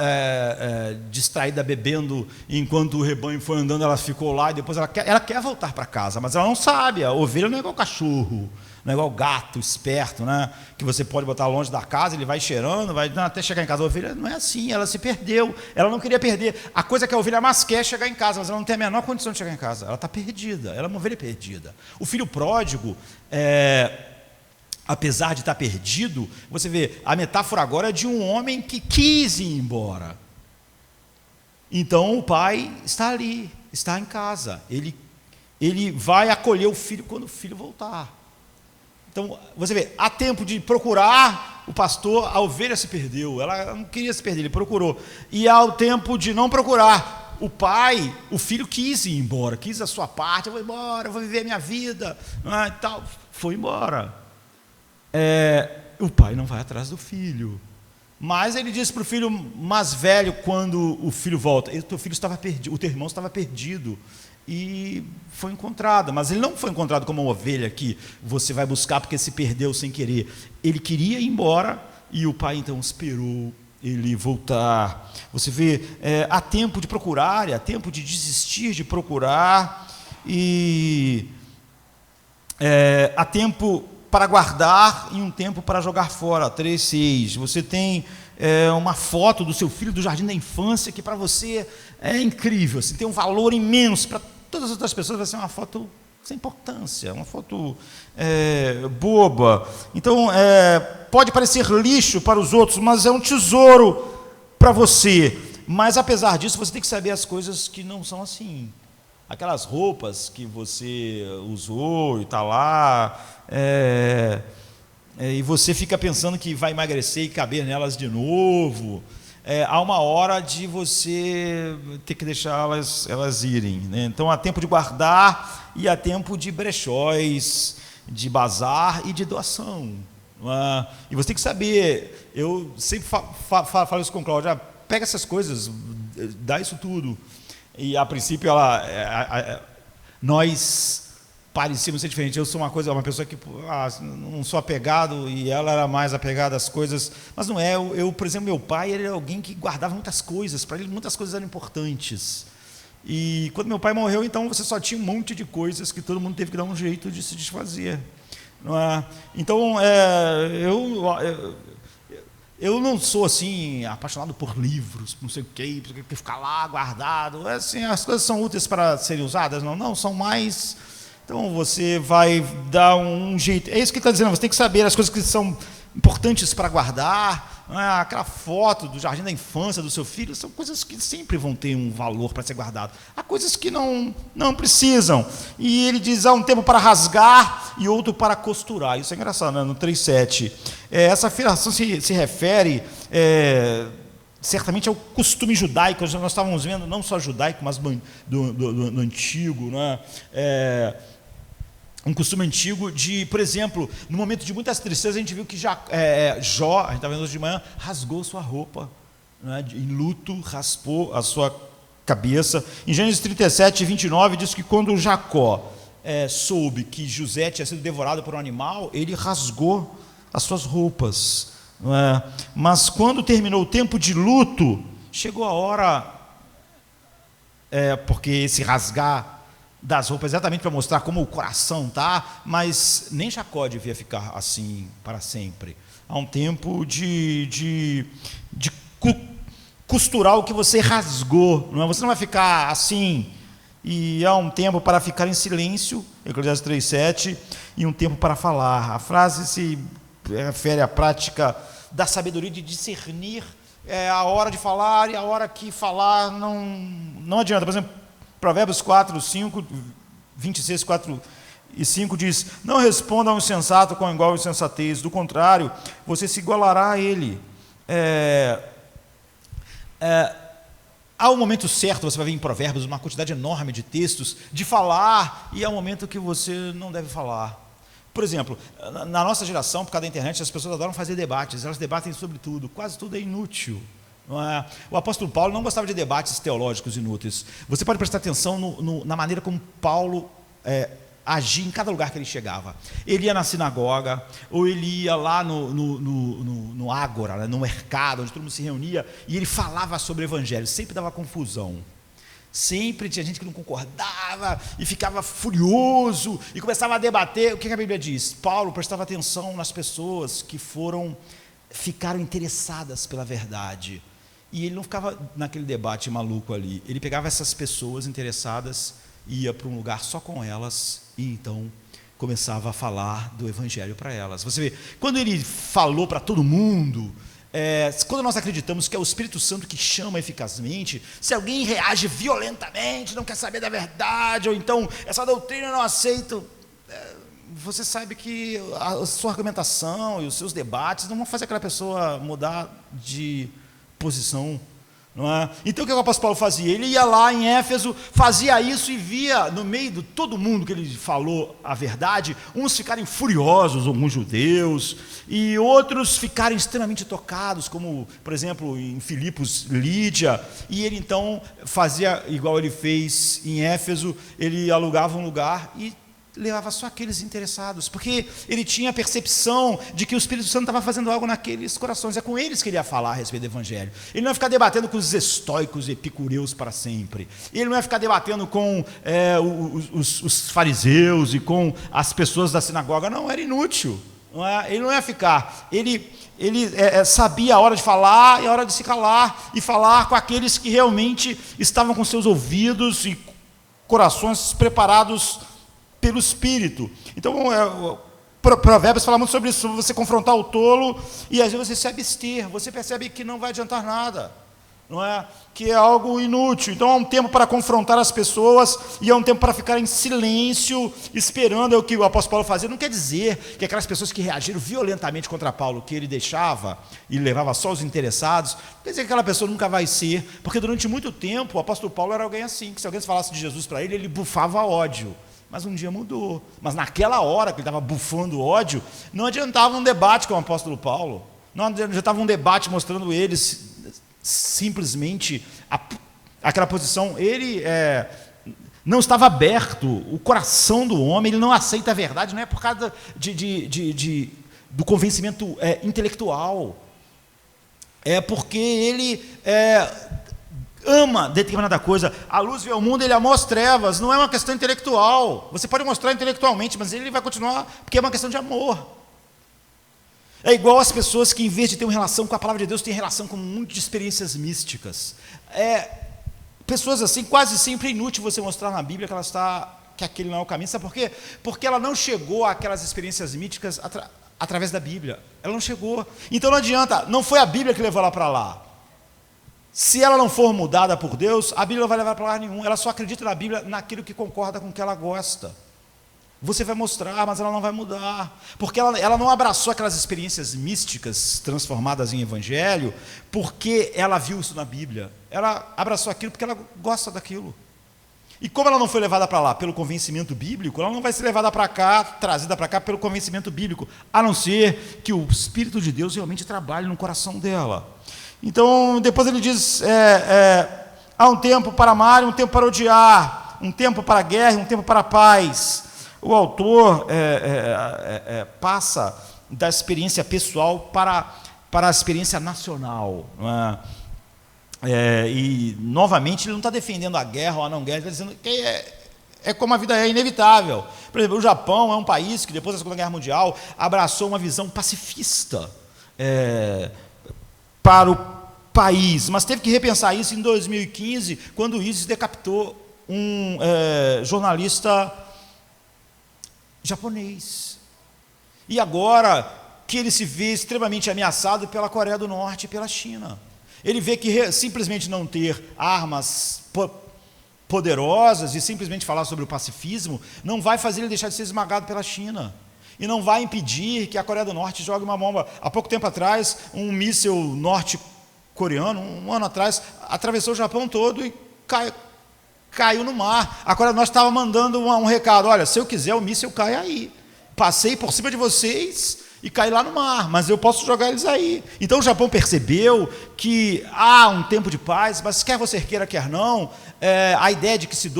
distraída bebendo enquanto o rebanho foi andando, ela ficou lá e depois ela quer voltar para casa, mas ela não sabe. A ovelha não é igual cachorro, não é igual gato esperto, né? Que você pode botar longe da casa, ele vai cheirando, vai até chegar em casa. A ovelha não é assim, ela se perdeu, ela não queria perder. A coisa que a ovelha mais quer é chegar em casa, mas ela não tem a menor condição de chegar em casa, ela está perdida, ela é uma ovelha perdida. O filho pródigo, apesar de estar perdido, você vê, a metáfora agora é de um homem que quis ir embora. Então o pai está ali, está em casa, ele vai acolher o filho quando o filho voltar. Então, você vê, há tempo de procurar o pastor, a ovelha se perdeu, ela não queria se perder, ele procurou. E há o tempo de não procurar. O pai, o filho quis ir embora, quis a sua parte, eu vou embora, eu vou viver a minha vida, e tal, foi embora. O pai não vai atrás do filho. Mas ele disse para o filho mais velho, quando o filho volta, o teu filho estava perdido, o teu irmão estava perdido. E foi encontrado, mas ele não foi encontrado como uma ovelha que você vai buscar porque se perdeu sem querer. Ele queria ir embora e o pai então esperou ele voltar. Você vê, há tempo de procurar, há tempo de desistir de procurar, e há tempo para guardar e um tempo para jogar fora. 3:6. Você tem uma foto do seu filho do jardim da infância que para você é incrível, assim, tem um valor imenso, para todas as outras pessoas vai ser uma foto sem importância, uma foto boba. Então pode parecer lixo para os outros, mas é um tesouro para você. Mas apesar disso, você tem que saber as coisas que não são assim. Aquelas roupas que você usou e está lá, e você fica pensando que vai emagrecer e caber nelas de novo. Há uma hora de você ter que deixar elas irem, né? Então há tempo de guardar e há tempo de brechóis, de bazar e de doação. E você tem que saber, eu sempre falo isso com o Cláudio, pega essas coisas, dá isso tudo. E a princípio nós parecíamos ser diferentes. Eu sou uma pessoa que não sou apegado, e ela era mais apegada às coisas, mas não é. Por exemplo, meu pai, ele era alguém que guardava muitas coisas, para ele muitas coisas eram importantes. E quando meu pai morreu, então você só tinha um monte de coisas que todo mundo teve que dar um jeito de se desfazer, não é? Então eu não sou assim apaixonado por livros, não sei o que ficar lá guardado. Assim, as coisas são úteis para serem usadas, não são mais. Então você vai dar um jeito. É isso que ele está dizendo. Você tem que saber as coisas que são importantes para guardar. Aquela foto do jardim da infância do seu filho são coisas que sempre vão ter um valor para ser guardado. Há coisas que não precisam. E ele diz: há um tempo para rasgar e outro para costurar. Isso é engraçado, né? No 3,7. Essa afirmação se refere certamente ao costume judaico. Nós estávamos vendo não só judaico, mas do antigo, né? Um costume antigo de, por exemplo, no momento de muitas tristezas, a gente viu que Jó, a gente estava vendo hoje de manhã, rasgou sua roupa, né, em luto, raspou a sua cabeça. Em Gênesis 37, 29, diz que quando Jacó soube que José tinha sido devorado por um animal, ele rasgou as suas roupas. Não é? Mas quando terminou o tempo de luto, chegou a hora, porque esse rasgar das roupas exatamente para mostrar como o coração está, mas nem Jacó devia ficar assim para sempre. Há um tempo de costurar o que você rasgou, não é? Você não vai ficar assim. E há um tempo para ficar em silêncio, Eclesiastes 3,7, e um tempo para falar. A frase se refere à prática da sabedoria de discernir a hora de falar e a hora que falar não adianta. Por exemplo, Provérbios 4, 5, 26, 4 e 5 diz: não responda a um insensato com igual insensatez, do contrário, você se igualará a ele. Há um momento certo, você vai ver em Provérbios uma quantidade enorme de textos, de falar, e há um momento que você não deve falar. Por exemplo, na nossa geração, por causa da internet, as pessoas adoram fazer debates, elas debatem sobre tudo, quase tudo é inútil. O apóstolo Paulo não gostava de debates teológicos inúteis. Você pode prestar atenção na maneira como Paulo agia em cada lugar que ele chegava. Ele ia na sinagoga, ou ele ia lá no ágora, né, no mercado, onde todo mundo se reunia, e ele falava sobre o evangelho. Sempre dava confusão. Sempre tinha gente que não concordava e ficava furioso e começava a debater. O que a Bíblia diz? Paulo prestava atenção nas pessoas que ficaram interessadas pela verdade. E ele não ficava naquele debate maluco ali. Ele pegava essas pessoas interessadas, ia para um lugar só com elas e então começava a falar do evangelho para elas. Você vê, quando ele falou para todo mundo, quando nós acreditamos que é o Espírito Santo que chama eficazmente, se alguém reage violentamente, não quer saber da verdade, ou então essa doutrina eu não aceito, você sabe que a sua argumentação e os seus debates não vão fazer aquela pessoa mudar de posição, não é? Então o que o apóstolo Paulo fazia? Ele ia lá em Éfeso, fazia isso e via no meio de todo mundo que ele falou a verdade, uns ficarem furiosos, alguns judeus, e outros ficarem extremamente tocados, como por exemplo em Filipos, Lídia, e ele então fazia igual ele fez em Éfeso, ele alugava um lugar e levava só aqueles interessados, porque ele tinha a percepção de que o Espírito Santo estava fazendo algo naqueles corações. É com eles que ele ia falar a respeito do Evangelho. Ele não ia ficar debatendo com os estoicos e epicureus para sempre. Ele não ia ficar debatendo com os fariseus e com as pessoas da sinagoga. Não, era inútil. Ele não ia ficar. Ele sabia a hora de falar e a hora de se calar, e falar com aqueles que realmente estavam com seus ouvidos e corações preparados pelo Espírito. Então, Provérbios fala muito sobre isso, sobre você confrontar o tolo e às vezes você se abster, você percebe que não vai adiantar nada, não é? Que é algo inútil. Então há um tempo para confrontar as pessoas e há um tempo para ficar em silêncio, esperando. É o que o apóstolo Paulo fazia. Não quer dizer que aquelas pessoas que reagiram violentamente contra Paulo, que ele deixava e levava só os interessados, não quer dizer que aquela pessoa nunca vai ser, porque durante muito tempo o apóstolo Paulo era alguém assim, que se alguém falasse de Jesus para ele, ele bufava ódio. Mas um dia mudou. Mas naquela hora que ele estava bufando ódio, não adiantava um debate com o apóstolo Paulo. Não adiantava um debate mostrando eles simplesmente Aquela posição, ele não estava aberto, o coração do homem, ele não aceita a verdade, não é por causa do convencimento intelectual, é porque ele ama determinada coisa. A luz veio ao mundo, ele amou as trevas, não é uma questão intelectual. Você pode mostrar intelectualmente, mas ele vai continuar, porque é uma questão de amor. É igual as pessoas que, em vez de ter uma relação com a palavra de Deus, têm relação com muitas experiências místicas. Pessoas assim, quase sempre é inútil você mostrar na Bíblia que aquele não é o caminho. Sabe por quê? Porque ela não chegou àquelas experiências místicas através da Bíblia. Ela não chegou. Então não adianta, não foi a Bíblia que levou ela para lá. Se ela não for mudada por Deus, a Bíblia não vai levar para lugar nenhum. Ela só acredita na Bíblia naquilo que concorda com o que ela gosta. Você vai mostrar, mas ela não vai mudar. Porque ela não abraçou aquelas experiências místicas transformadas em evangelho, porque ela viu isso na Bíblia. Ela abraçou aquilo porque ela gosta daquilo. E como ela não foi levada para lá pelo convencimento bíblico, ela não vai ser levada para cá, trazida para cá pelo convencimento bíblico, a não ser que o Espírito de Deus realmente trabalhe no coração dela. Então, depois ele diz, há um tempo para amar e um tempo para odiar, um tempo para a guerra e um tempo para a paz. O autor passa da experiência pessoal para a experiência nacional. Não é? E, novamente, ele não está defendendo a guerra ou a não guerra, ele está dizendo que é como a vida é inevitável. Por exemplo, o Japão é um país que, depois da Segunda Guerra Mundial, abraçou uma visão pacifista para o país, mas teve que repensar isso em 2015, quando o ISIS decapitou um jornalista japonês. E agora que ele se vê extremamente ameaçado pela Coreia do Norte e pela China. Ele vê que simplesmente não ter armas poderosas e simplesmente falar sobre o pacifismo não vai fazer ele deixar de ser esmagado pela China. E não vai impedir que a Coreia do Norte jogue uma bomba. Há pouco tempo atrás, um míssil norte-coreano, um ano atrás, atravessou o Japão todo e caiu no mar. A Coreia do Norte estava mandando um recado: olha, se eu quiser, o míssil cai aí. Passei por cima de vocês e caí lá no mar, mas eu posso jogar eles aí. Então o Japão percebeu que há um tempo de paz, mas quer você queira, quer não, a ideia de que se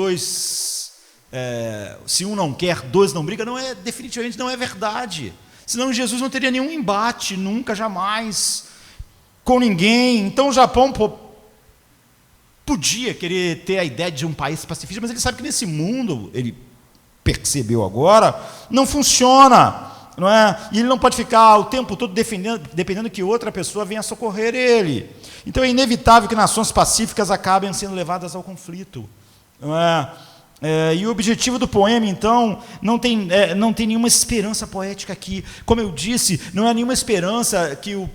um não quer, dois não brigam, definitivamente não é verdade. Senão Jesus não teria nenhum embate, nunca, jamais, com ninguém. Então o Japão podia querer ter a ideia de um país pacifista, mas ele sabe que nesse mundo, ele percebeu agora, não funciona, não é? E ele não pode ficar o tempo todo dependendo que outra pessoa venha socorrer ele. Então é inevitável que nações pacíficas acabem sendo levadas ao conflito, não é? E o objetivo do poema, então, não tem nenhuma esperança poética aqui. Como eu disse, não é nenhuma esperança que o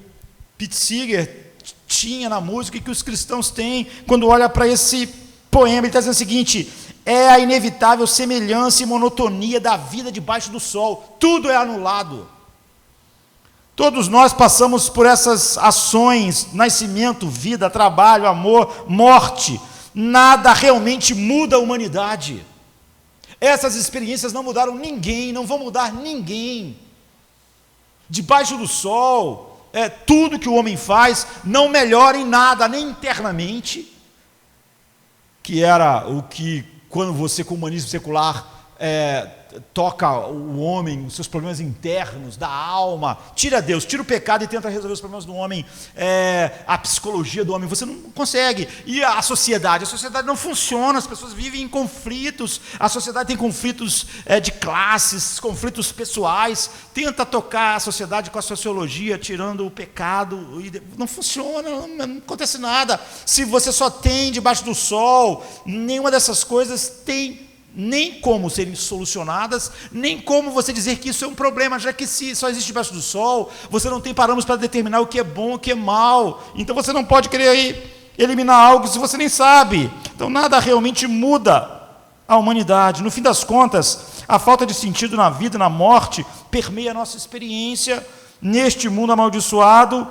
Pete Seeger tinha na música e que os cristãos têm quando olham para esse poema. Ele está dizendo o seguinte: é a inevitável semelhança e monotonia da vida debaixo do sol. Tudo é anulado. Todos nós passamos por essas ações: nascimento, vida, trabalho, amor, morte. Nada realmente muda a humanidade. Essas experiências não mudaram ninguém, não vão mudar ninguém. Debaixo do sol, tudo que o homem faz não melhora em nada, nem internamente, que era o que, quando você, com o humanismo secular, toca o homem, os seus problemas internos, da alma, tira Deus, tira o pecado e tenta resolver os problemas do homem, a psicologia do homem, você não consegue. E a sociedade não funciona, as pessoas vivem em conflitos, a sociedade tem conflitos de classes, conflitos pessoais, tenta tocar a sociedade com a sociologia, tirando o pecado, e não funciona, não acontece nada. Se você só tem debaixo do sol, nenhuma dessas coisas tem nem como serem solucionadas, nem como você dizer que isso é um problema, já que se só existe debaixo do sol, você não tem parâmetros para determinar o que é bom, o que é mal. Então você não pode querer eliminar algo se você nem sabe. Então nada realmente muda a humanidade. No fim das contas, a falta de sentido na vida e na morte permeia a nossa experiência neste mundo amaldiçoado.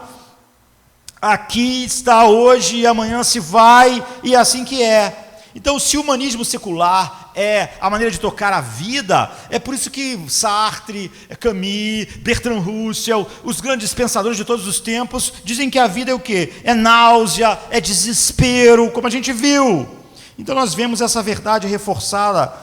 Aqui está hoje e amanhã se vai, e é assim que é. Então, se o humanismo secular é a maneira de tocar a vida, é por isso que Sartre, Camus, Bertrand Russell, os grandes pensadores de todos os tempos, dizem que a vida é o quê? É náusea, é desespero, como a gente viu. Então nós vemos essa verdade reforçada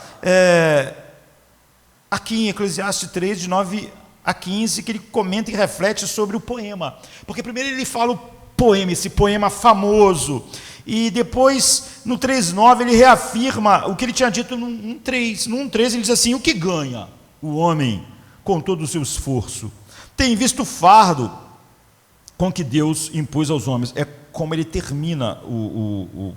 aqui em Eclesiastes 3, de 9 a 15, que ele comenta e reflete sobre o poema. Porque primeiro ele fala o poema, esse poema famoso, e depois, no 3,9, ele reafirma o que ele tinha dito no 1,3. No 1,3 ele diz assim: o que ganha o homem com todo o seu esforço? Tem visto o fardo com que Deus impôs aos homens. É como ele termina o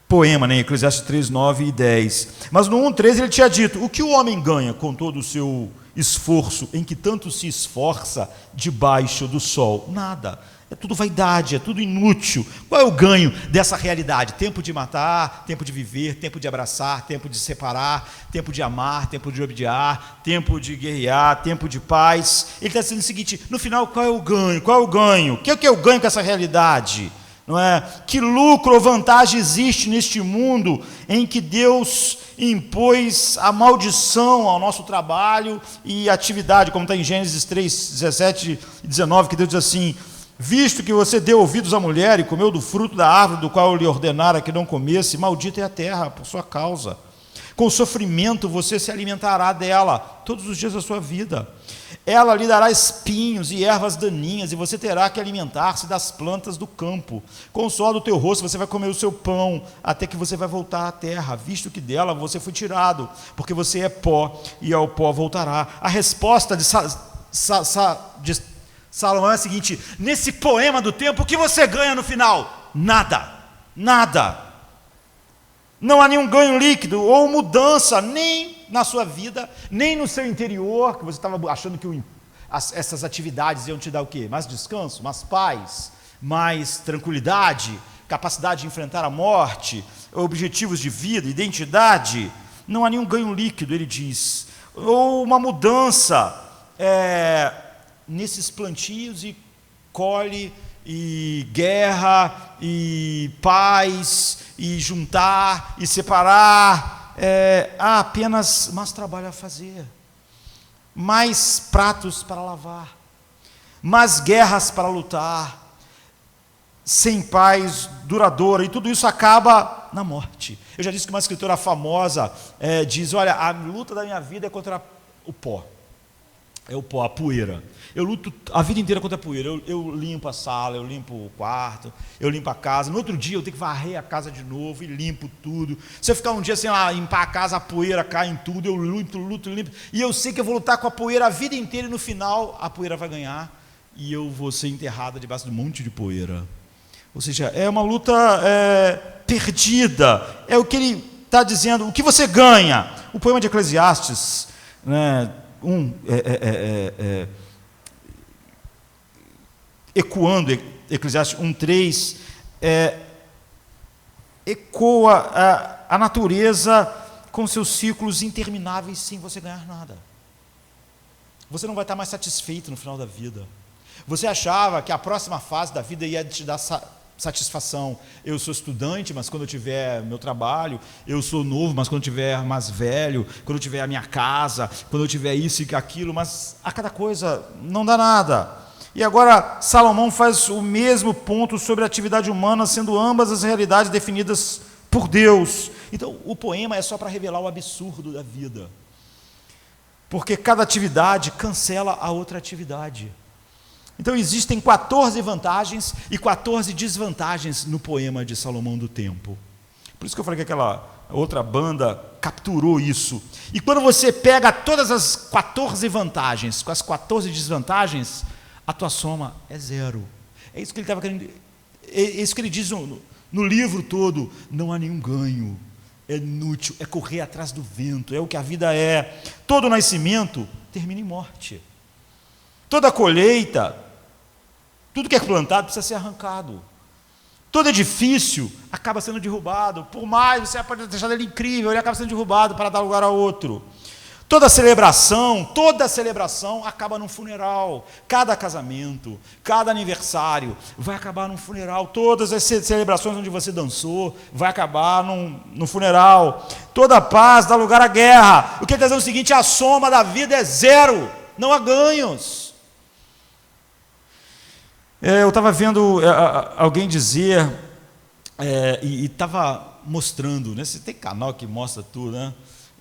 poema, né? Eclesiastes 3, 9 e 10. Mas no 1,13 ele tinha dito: o que o homem ganha com todo o seu esforço, em que tanto se esforça debaixo do sol? Nada. É tudo vaidade, é tudo inútil. Qual é o ganho dessa realidade? Tempo de matar, tempo de viver, tempo de abraçar, tempo de separar, tempo de amar, tempo de odiar, tempo de guerrear, tempo de paz. Ele está dizendo o seguinte: no final, qual é o ganho? Qual é o ganho? O que é o ganho com essa realidade? Não é? Que lucro ou vantagem existe neste mundo em que Deus impôs a maldição ao nosso trabalho e atividade, como está em Gênesis 3, 17 e 19, que Deus diz assim: visto que você deu ouvidos à mulher e comeu do fruto da árvore do qual eu lhe ordenara que não comesse, maldita é a terra por sua causa. Com sofrimento você se alimentará dela todos os dias da sua vida. Ela lhe dará espinhos e ervas daninhas, e você terá que alimentar-se das plantas do campo. Com o suor do teu rosto você vai comer o seu pão, até que você vai voltar à terra, visto que dela você foi tirado, porque você é pó, e ao pó voltará. A resposta de Salomão é a seguinte: nesse poema do tempo, o que você ganha no final? Nada, nada. Não há nenhum ganho líquido ou mudança, nem na sua vida, nem no seu interior, que você estava achando que essas atividades iam te dar o quê? Mais descanso, mais paz, mais tranquilidade, capacidade de enfrentar a morte, objetivos de vida, identidade. Não há nenhum ganho líquido, ele diz, ou uma mudança nesses plantios e colhe, e guerra, e paz, e juntar, e separar. Há apenas mais trabalho a fazer, mais pratos para lavar, mais guerras para lutar, sem paz duradoura, e tudo isso acaba na morte. Eu já disse que uma escritora famosa diz: olha, a luta da minha vida é contra o pó. É o pó, a poeira. Eu luto a vida inteira contra a poeira. Eu limpo a sala, eu limpo o quarto, eu limpo a casa. No outro dia eu tenho que varrer a casa de novo e limpo tudo. Se eu ficar um dia sem limpar a casa, a poeira cai em tudo. Eu luto. E eu sei que eu vou lutar com a poeira a vida inteira, e no final a poeira vai ganhar e eu vou ser enterrada debaixo de um monte de poeira. Ou seja, é uma luta perdida. É o que ele está dizendo. O que você ganha? O poema de Eclesiastes, né? Ecoando Eclesiastes 1:3, ecoa a natureza com seus ciclos intermináveis sem você ganhar nada. Você não vai estar mais satisfeito no final da vida. Você achava que a próxima fase da vida ia te dar satisfação. Eu sou estudante, mas quando eu tiver meu trabalho, eu sou novo, mas quando eu tiver mais velho, quando eu tiver a minha casa, quando eu tiver isso e aquilo, mas a cada coisa não dá nada. E agora Salomão faz o mesmo ponto sobre a atividade humana, sendo ambas as realidades definidas por Deus. Então o poema é só para revelar o absurdo da vida, porque cada atividade cancela a outra atividade. Então existem 14 vantagens e 14 desvantagens no poema de Salomão do tempo. Por isso que eu falei que aquela outra banda capturou isso. E quando você pega todas as 14 vantagens com as 14 desvantagens, a tua soma é zero. É isso que ele estava querendo. É isso que ele diz no livro todo. Não há nenhum ganho. É inútil, é correr atrás do vento, é o que a vida é. Todo nascimento termina em morte. Toda colheita, tudo que é plantado precisa ser arrancado. Todo edifício acaba sendo derrubado. Por mais você pode deixar ele incrível, ele acaba sendo derrubado para dar lugar a outro. Toda celebração acaba num funeral. Cada casamento, cada aniversário vai acabar num funeral. Todas as celebrações onde você dançou vai acabar num funeral. Toda paz dá lugar à guerra. O que ele está dizendo é o seguinte: a soma da vida é zero, não há ganhos. Eu estava vendo alguém dizer, e estava mostrando, né? Você tem canal que mostra tudo, né?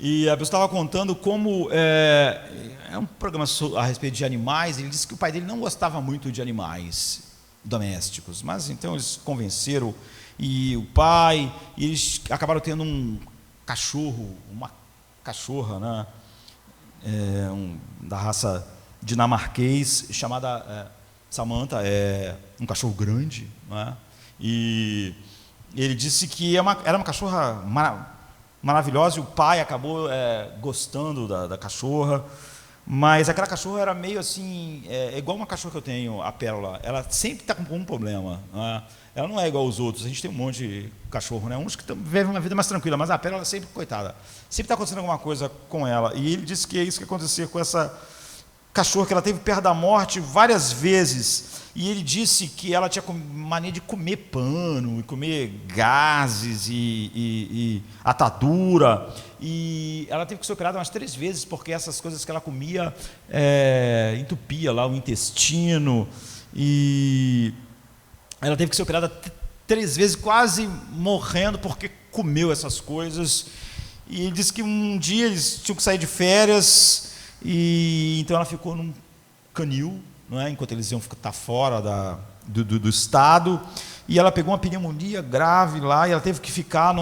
E a pessoa estava contando como é um programa a respeito de animais. Ele disse que o pai dele não gostava muito de animais domésticos, mas então eles convenceram e o pai, e eles acabaram tendo um cachorro, uma cachorra, né? Da raça dinamarquês, chamada Samantha, um cachorro grande, né? E ele disse que era uma cachorra maravilhosa, e o pai acabou gostando da cachorra, mas aquela cachorra era meio assim, igual uma cachorra que eu tenho, a Pérola. Ela sempre está com um problema, né? Ela não é igual aos outros. A gente tem um monte de cachorro, né? Uns que vivem uma vida mais tranquila, mas a Pérola sempre, coitada, sempre está acontecendo alguma coisa com ela. E ele disse que é isso que aconteceu com essa cachorra, que ela teve perto da morte várias vezes. E ele disse que ela tinha mania de comer pano, e comer gases e atadura. E ela teve que ser operada umas 3 vezes, porque essas coisas que ela comia entupia lá o intestino. E ela teve que ser operada 3 vezes, quase morrendo, porque comeu essas coisas. E ele disse que um dia eles tinham que sair de férias, e então ela ficou num canil, não é? Enquanto eles iam estar fora do estado, e ela pegou uma pneumonia grave lá, e ela teve que ficar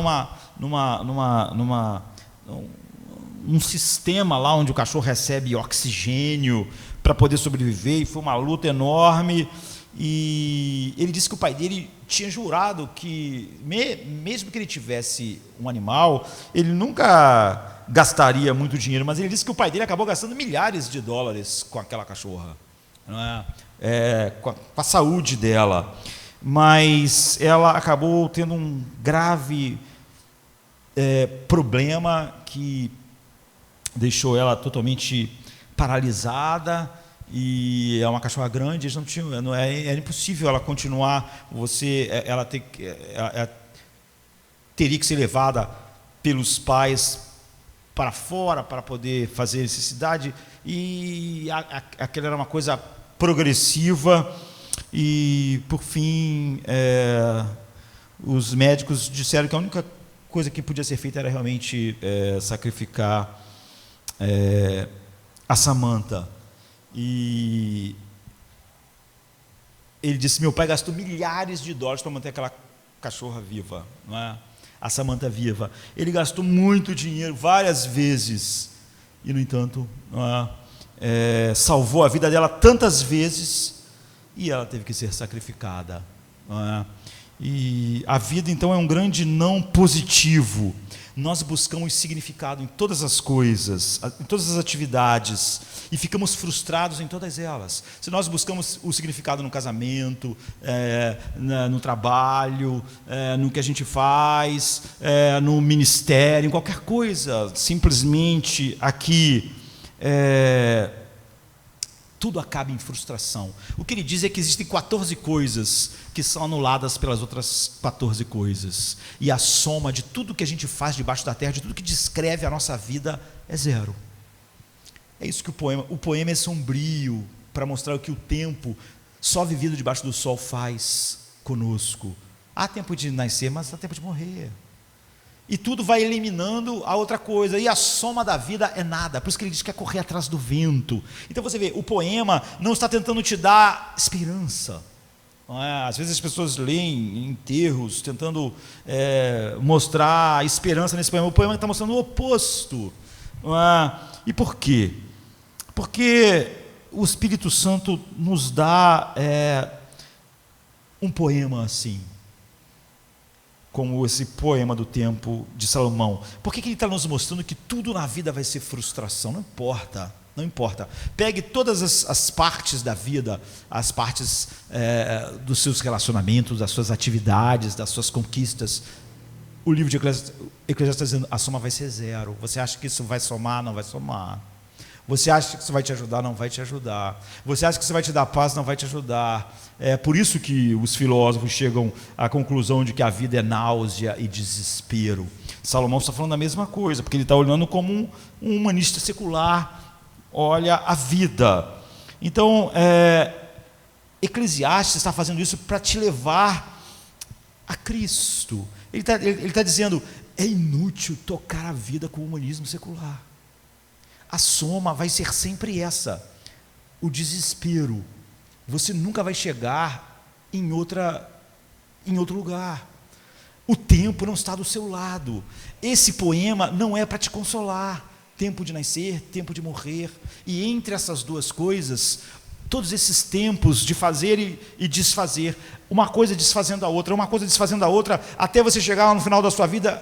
num sistema lá onde o cachorro recebe oxigênio para poder sobreviver, e foi uma luta enorme. E ele disse que o pai dele tinha jurado que, mesmo que ele tivesse um animal, ele nunca gastaria muito dinheiro, mas ele disse que o pai dele acabou gastando milhares de dólares com aquela cachorra, não é? Com a saúde dela. Mas ela acabou tendo um grave problema que deixou ela totalmente paralisada. E é uma cachorra grande, eles não tinham, era impossível ela continuar. Ela teria que ser levada pelos pais para fora para poder fazer necessidade, e aquela era uma coisa progressiva. E por fim os médicos disseram que a única coisa que podia ser feita era realmente sacrificar a Samantha. E ele disse: meu pai gastou milhares de dólares para manter aquela cachorra viva, não é? A Samantha viva. Ele gastou muito dinheiro várias vezes, e no entanto não é? Salvou a vida dela tantas vezes, e ela teve que ser sacrificada, não é? E a vida então é um grande não positivo. Nós buscamos significado em todas as coisas, em todas as atividades, e ficamos frustrados em todas elas. Se nós buscamos o significado no casamento, no trabalho, no que a gente faz, no ministério, em qualquer coisa, simplesmente aqui, tudo acaba em frustração. O que ele diz é que existem 14 coisas que são anuladas pelas outras 14 coisas. E a soma de tudo que a gente faz debaixo da terra, de tudo que descreve a nossa vida, é zero. É isso que o poema é sombrio, para mostrar o que o tempo, só vivido debaixo do sol, faz conosco. Há tempo de nascer, mas há tempo de morrer. E tudo vai eliminando a outra coisa, e a soma da vida é nada. Por isso que ele diz que é correr atrás do vento. Então você vê, o poema não está tentando te dar esperança, não é? Às vezes as pessoas leem enterros tentando mostrar esperança nesse poema. O poema está mostrando o oposto, não é? E por quê? Porque o Espírito Santo nos dá um poema assim, como esse poema do tempo de Salomão. Por que ele está nos mostrando que tudo na vida vai ser frustração? Não importa, não importa. Pegue todas as partes da vida, as partes dos seus relacionamentos, das suas atividades, das suas conquistas. o livro de Eclesiastes está dizendo, a soma vai ser 0. Você acha que isso vai somar? Não vai somar. Você acha que isso vai te ajudar? Não vai te ajudar. Você acha que isso vai te dar paz? Não vai te ajudar. É por isso que os filósofos chegam à conclusão de que a vida é náusea e desespero. Salomão está falando a mesma coisa, porque ele está olhando como um humanista secular olha a vida. Então, Eclesiastes está fazendo isso para te levar a Cristo. Ele está dizendo, é inútil tocar a vida com o humanismo secular. A soma vai ser sempre essa, o desespero. Você nunca vai chegar em outro lugar. O tempo não está do seu lado. Esse poema não é para te consolar. Tempo de nascer, tempo de morrer. E entre essas duas coisas, todos esses tempos de fazer e desfazer, uma coisa desfazendo a outra, uma coisa desfazendo a outra, até você chegar no final da sua vida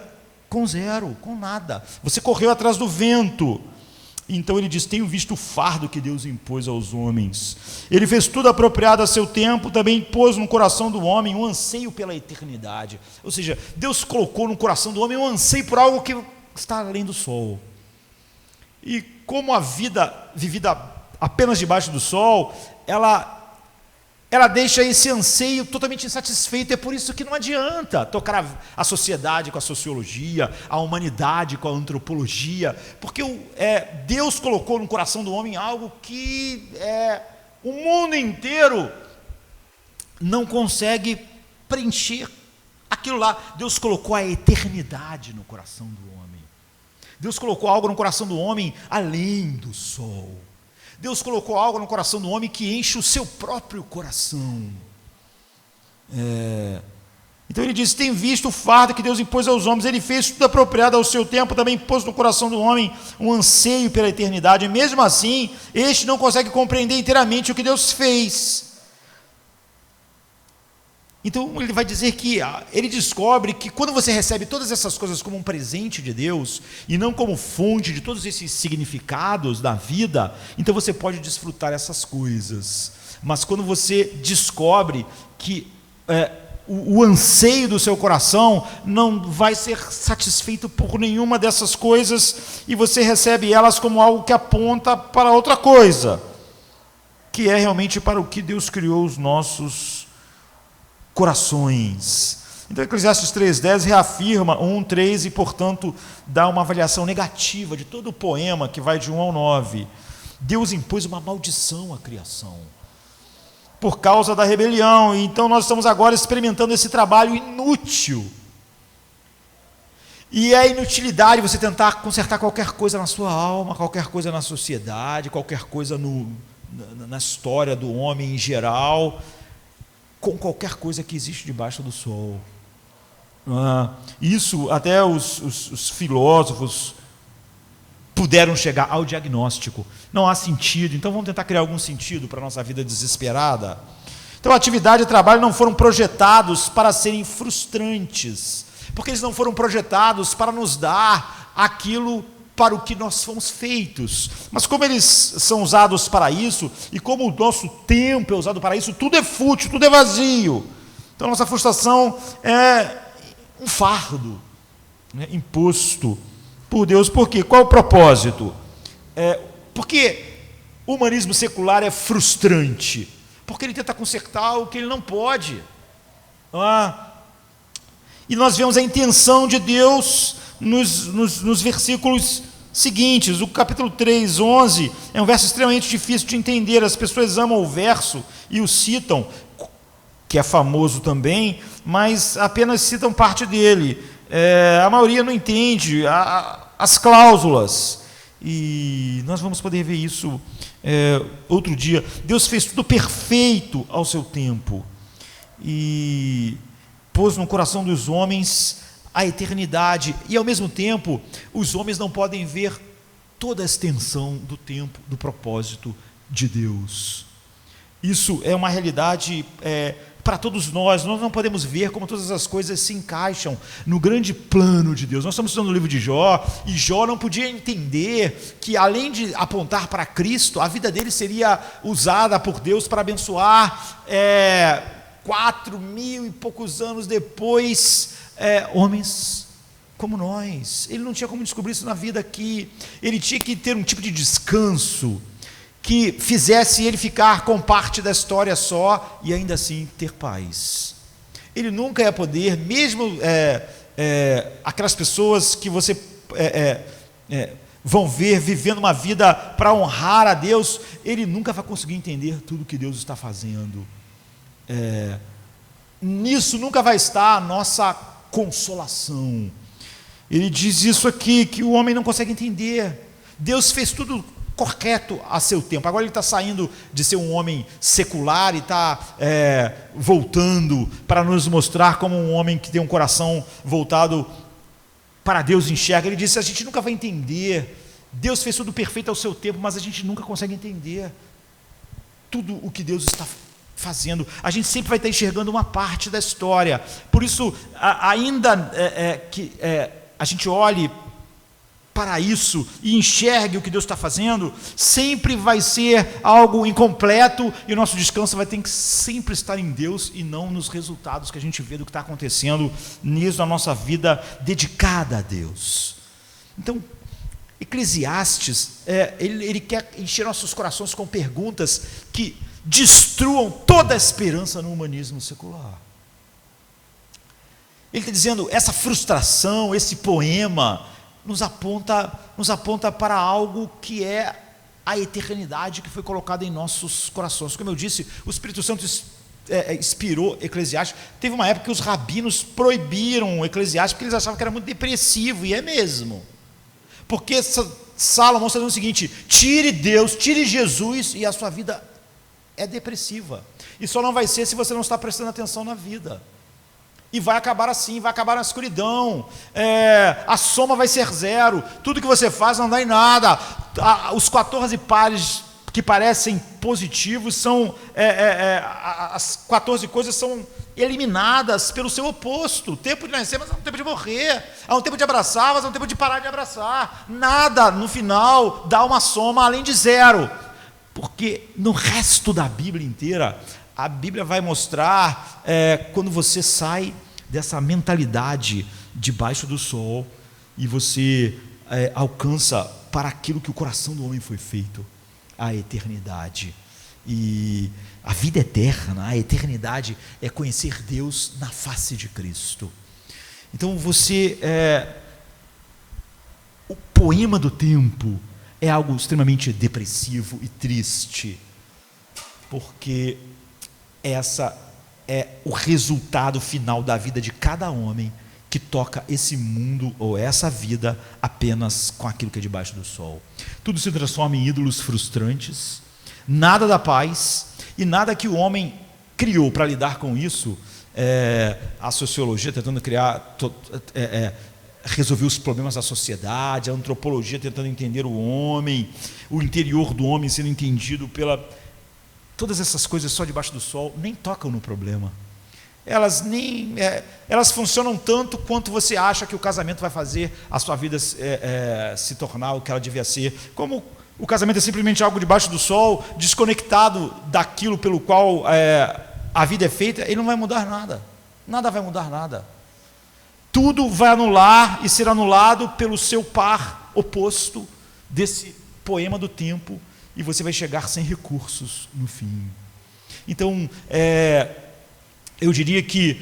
com 0, com nada. Você correu atrás do vento. Então ele diz, tenho visto o fardo que Deus impôs aos homens. Ele fez tudo apropriado a seu tempo, também pôs no coração do homem um anseio pela eternidade. Ou seja, Deus colocou no coração do homem um anseio por algo que está além do sol. E como a vida vivida apenas debaixo do sol, ela deixa esse anseio totalmente insatisfeito. É por isso que não adianta tocar a sociedade com a sociologia, a humanidade com a antropologia, porque Deus colocou no coração do homem algo que o mundo inteiro não consegue preencher. Aquilo lá, Deus colocou a eternidade no coração do homem. Deus colocou algo no coração do homem além do sol. Deus colocou algo no coração do homem que enche o seu próprio coração. Então ele diz, tem visto o fardo que Deus impôs aos homens, ele fez tudo apropriado ao seu tempo, também pôs no coração do homem um anseio pela eternidade, e mesmo assim, este não consegue compreender inteiramente o que Deus fez. Então ele vai dizer que ele descobre que quando você recebe todas essas coisas como um presente de Deus e não como fonte de todos esses significados da vida, então você pode desfrutar essas coisas. Mas quando você descobre que o anseio do seu coração não vai ser satisfeito por nenhuma dessas coisas e você recebe elas como algo que aponta para outra coisa, que é realmente para o que Deus criou os nossos corações. Então Eclesiastes 3:10 reafirma 1:3 e portanto dá uma avaliação negativa de todo o poema que vai de 1 ao 9. Deus impôs uma maldição à criação por causa da rebelião, e então nós estamos agora experimentando esse trabalho inútil. E é inutilidade você tentar consertar qualquer coisa na sua alma, qualquer coisa na sociedade, qualquer coisa na história do homem em geral, com qualquer coisa que existe debaixo do sol. Isso até os filósofos puderam chegar ao diagnóstico. Não há sentido, então vamos tentar criar algum sentido para a nossa vida desesperada. Então a atividade e o trabalho não foram projetados para serem frustrantes, porque eles não foram projetados para nos dar aquilo para o que nós fomos feitos. Mas como eles são usados para isso, e como o nosso tempo é usado para isso, tudo é fútil, tudo é vazio. Então nossa frustração é um fardo, né, imposto por Deus. Por quê? Qual é o propósito? Porque o humanismo secular é frustrante, porque ele tenta consertar o que ele não pode. E nós vemos a intenção de Deus nos versículos seguintes. O capítulo 3:11 é um verso extremamente difícil de entender. As pessoas amam o verso e o citam, que é famoso também, mas apenas citam parte dele. A maioria não entende as cláusulas, e nós vamos poder ver isso outro dia. Deus fez tudo perfeito ao seu tempo e pôs no coração dos homens a eternidade, e ao mesmo tempo os homens não podem ver toda a extensão do tempo, do propósito de Deus. Isso é uma realidade para todos nós. Nós não podemos ver como todas as coisas se encaixam no grande plano de Deus. Nós estamos estudando o livro de Jó, e Jó não podia entender que, além de apontar para Cristo, a vida dele seria usada por Deus para abençoar 4.000 e poucos anos depois homens como nós. Ele não tinha como descobrir isso na vida aqui. Ele tinha que ter um tipo de descanso que fizesse ele ficar com parte da história só e ainda assim ter paz. Ele nunca ia poder, mesmo aquelas pessoas que você vão ver vivendo uma vida para honrar a Deus, ele nunca vai conseguir entender tudo que Deus está fazendo. Nisso nunca vai estar a nossa consolação. Ele diz isso aqui, que o homem não consegue entender. Deus fez tudo correto a seu tempo. Agora ele está saindo de ser um homem secular e está voltando para nos mostrar como um homem que tem um coração voltado para Deus enxerga. Ele disse: a gente nunca vai entender. Deus fez tudo perfeito ao seu tempo, mas a gente nunca consegue entender tudo o que Deus está fazendo. A gente sempre vai estar enxergando uma parte da história. Por isso, ainda que a gente olhe para isso e enxergue o que Deus está fazendo, sempre vai ser algo incompleto, e o nosso descanso vai ter que sempre estar em Deus e não nos resultados que a gente vê do que está acontecendo nisso, na nossa vida dedicada a Deus. Então, Eclesiastes, ele quer encher nossos corações com perguntas que destruam toda a esperança no humanismo secular. Ele está dizendo, essa frustração, esse poema, nos aponta para algo que é a eternidade que foi colocada em nossos corações. Como eu disse, o Espírito Santo inspirou Eclesiastes. Teve uma época que os rabinos proibiram Eclesiastes porque eles achavam que era muito depressivo, e é mesmo. Porque Salomão está dizendo o seguinte: tire Deus, tire Jesus, e a sua vida é depressiva. E só não vai ser se você não está prestando atenção na vida. E vai acabar assim, vai acabar na escuridão, a soma vai ser zero, tudo que você faz não dá em nada, os 14 pares que parecem positivos são, as 14 coisas são eliminadas pelo seu oposto. O tempo de nascer, mas é um tempo de morrer, há um tempo de abraçar, mas é um tempo de parar de abraçar. Nada no final dá uma soma além de zero, porque no resto da Bíblia inteira, a Bíblia vai mostrar quando você sai dessa mentalidade debaixo do sol e você alcança para aquilo que o coração do homem foi feito, a eternidade. E a vida eterna, a eternidade é conhecer Deus na face de Cristo. Então o poema do tempo é algo extremamente depressivo e triste, porque essa é o resultado final da vida de cada homem que toca esse mundo ou essa vida apenas com aquilo que é debaixo do sol. Tudo se transforma em ídolos frustrantes, nada dá paz, e nada que o homem criou para lidar com isso, a sociologia tentando resolver os problemas da sociedade, a antropologia tentando entender o homem, o interior do homem sendo entendido todas essas coisas só debaixo do sol nem tocam no problema. Elas funcionam tanto quanto você acha que o casamento vai fazer a sua vida se tornar o que ela devia ser. Como o casamento é simplesmente algo debaixo do sol, desconectado daquilo pelo qual a vida é feita, ele não vai mudar nada. Nada vai mudar nada. Tudo vai anular e ser anulado pelo seu par oposto desse poema do tempo, e você vai chegar sem recursos no fim. Então, eu diria que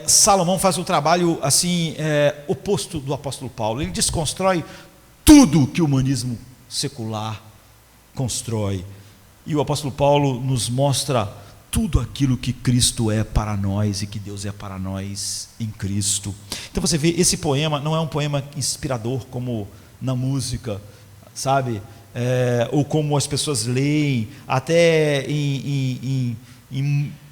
Salomão faz o trabalho assim, oposto do apóstolo Paulo. Ele desconstrói tudo que o humanismo secular constrói. E o apóstolo Paulo nos mostra tudo aquilo que Cristo é para nós e que Deus é para nós em Cristo. Então você vê, esse poema não é um poema inspirador como na música, sabe? Ou como as pessoas leem, até em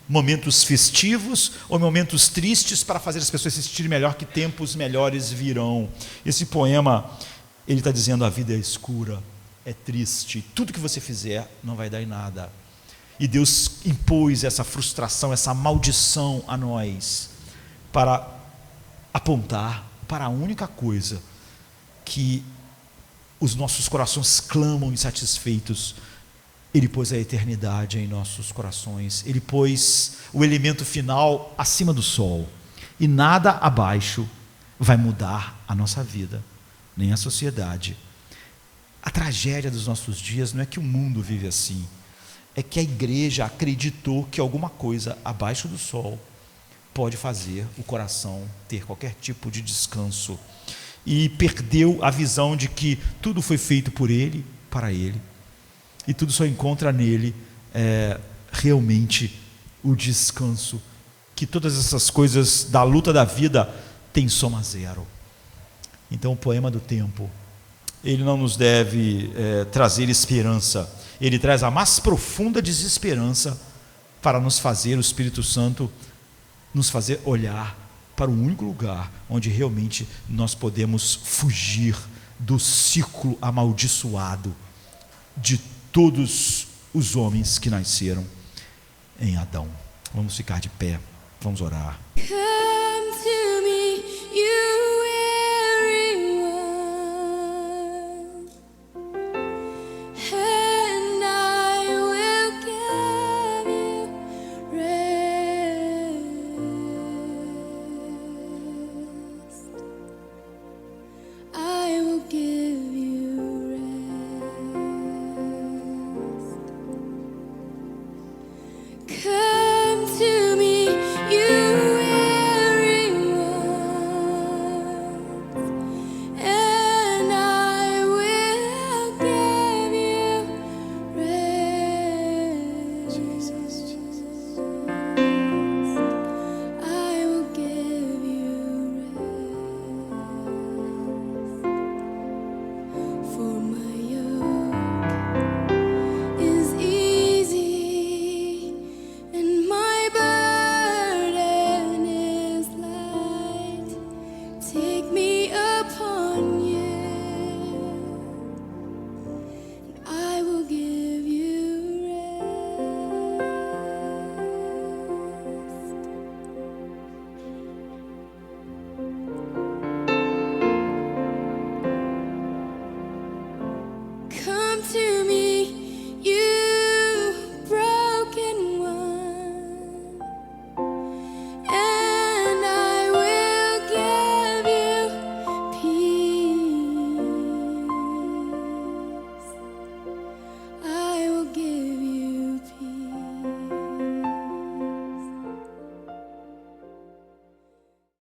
momentos festivos ou momentos tristes, para fazer as pessoas se sentirem melhor, que tempos melhores virão. Esse poema, ele está dizendo: a vida é escura, é triste, tudo que você fizer não vai dar em nada. E Deus impôs essa frustração, essa maldição a nós, para apontar para a única coisa que os nossos corações clamam insatisfeitos. Ele pôs a eternidade em nossos corações. Ele pôs o elemento final acima do sol, e nada abaixo vai mudar a nossa vida, nem a sociedade. A tragédia dos nossos dias não é que o mundo vive assim, é que a igreja acreditou que alguma coisa abaixo do sol pode fazer o coração ter qualquer tipo de descanso, e perdeu a visão de que tudo foi feito por Ele, para Ele, e tudo só encontra nele realmente o descanso, que todas essas coisas da luta da vida têm soma zero. Então o poema do tempo, ele não nos deve trazer esperança, ele traz a mais profunda desesperança para nos fazer, o Espírito Santo nos fazer olhar para o único lugar onde realmente nós podemos fugir do ciclo amaldiçoado de todos os homens que nasceram em Adão. Vamos ficar de pé, vamos orar. Come to me, you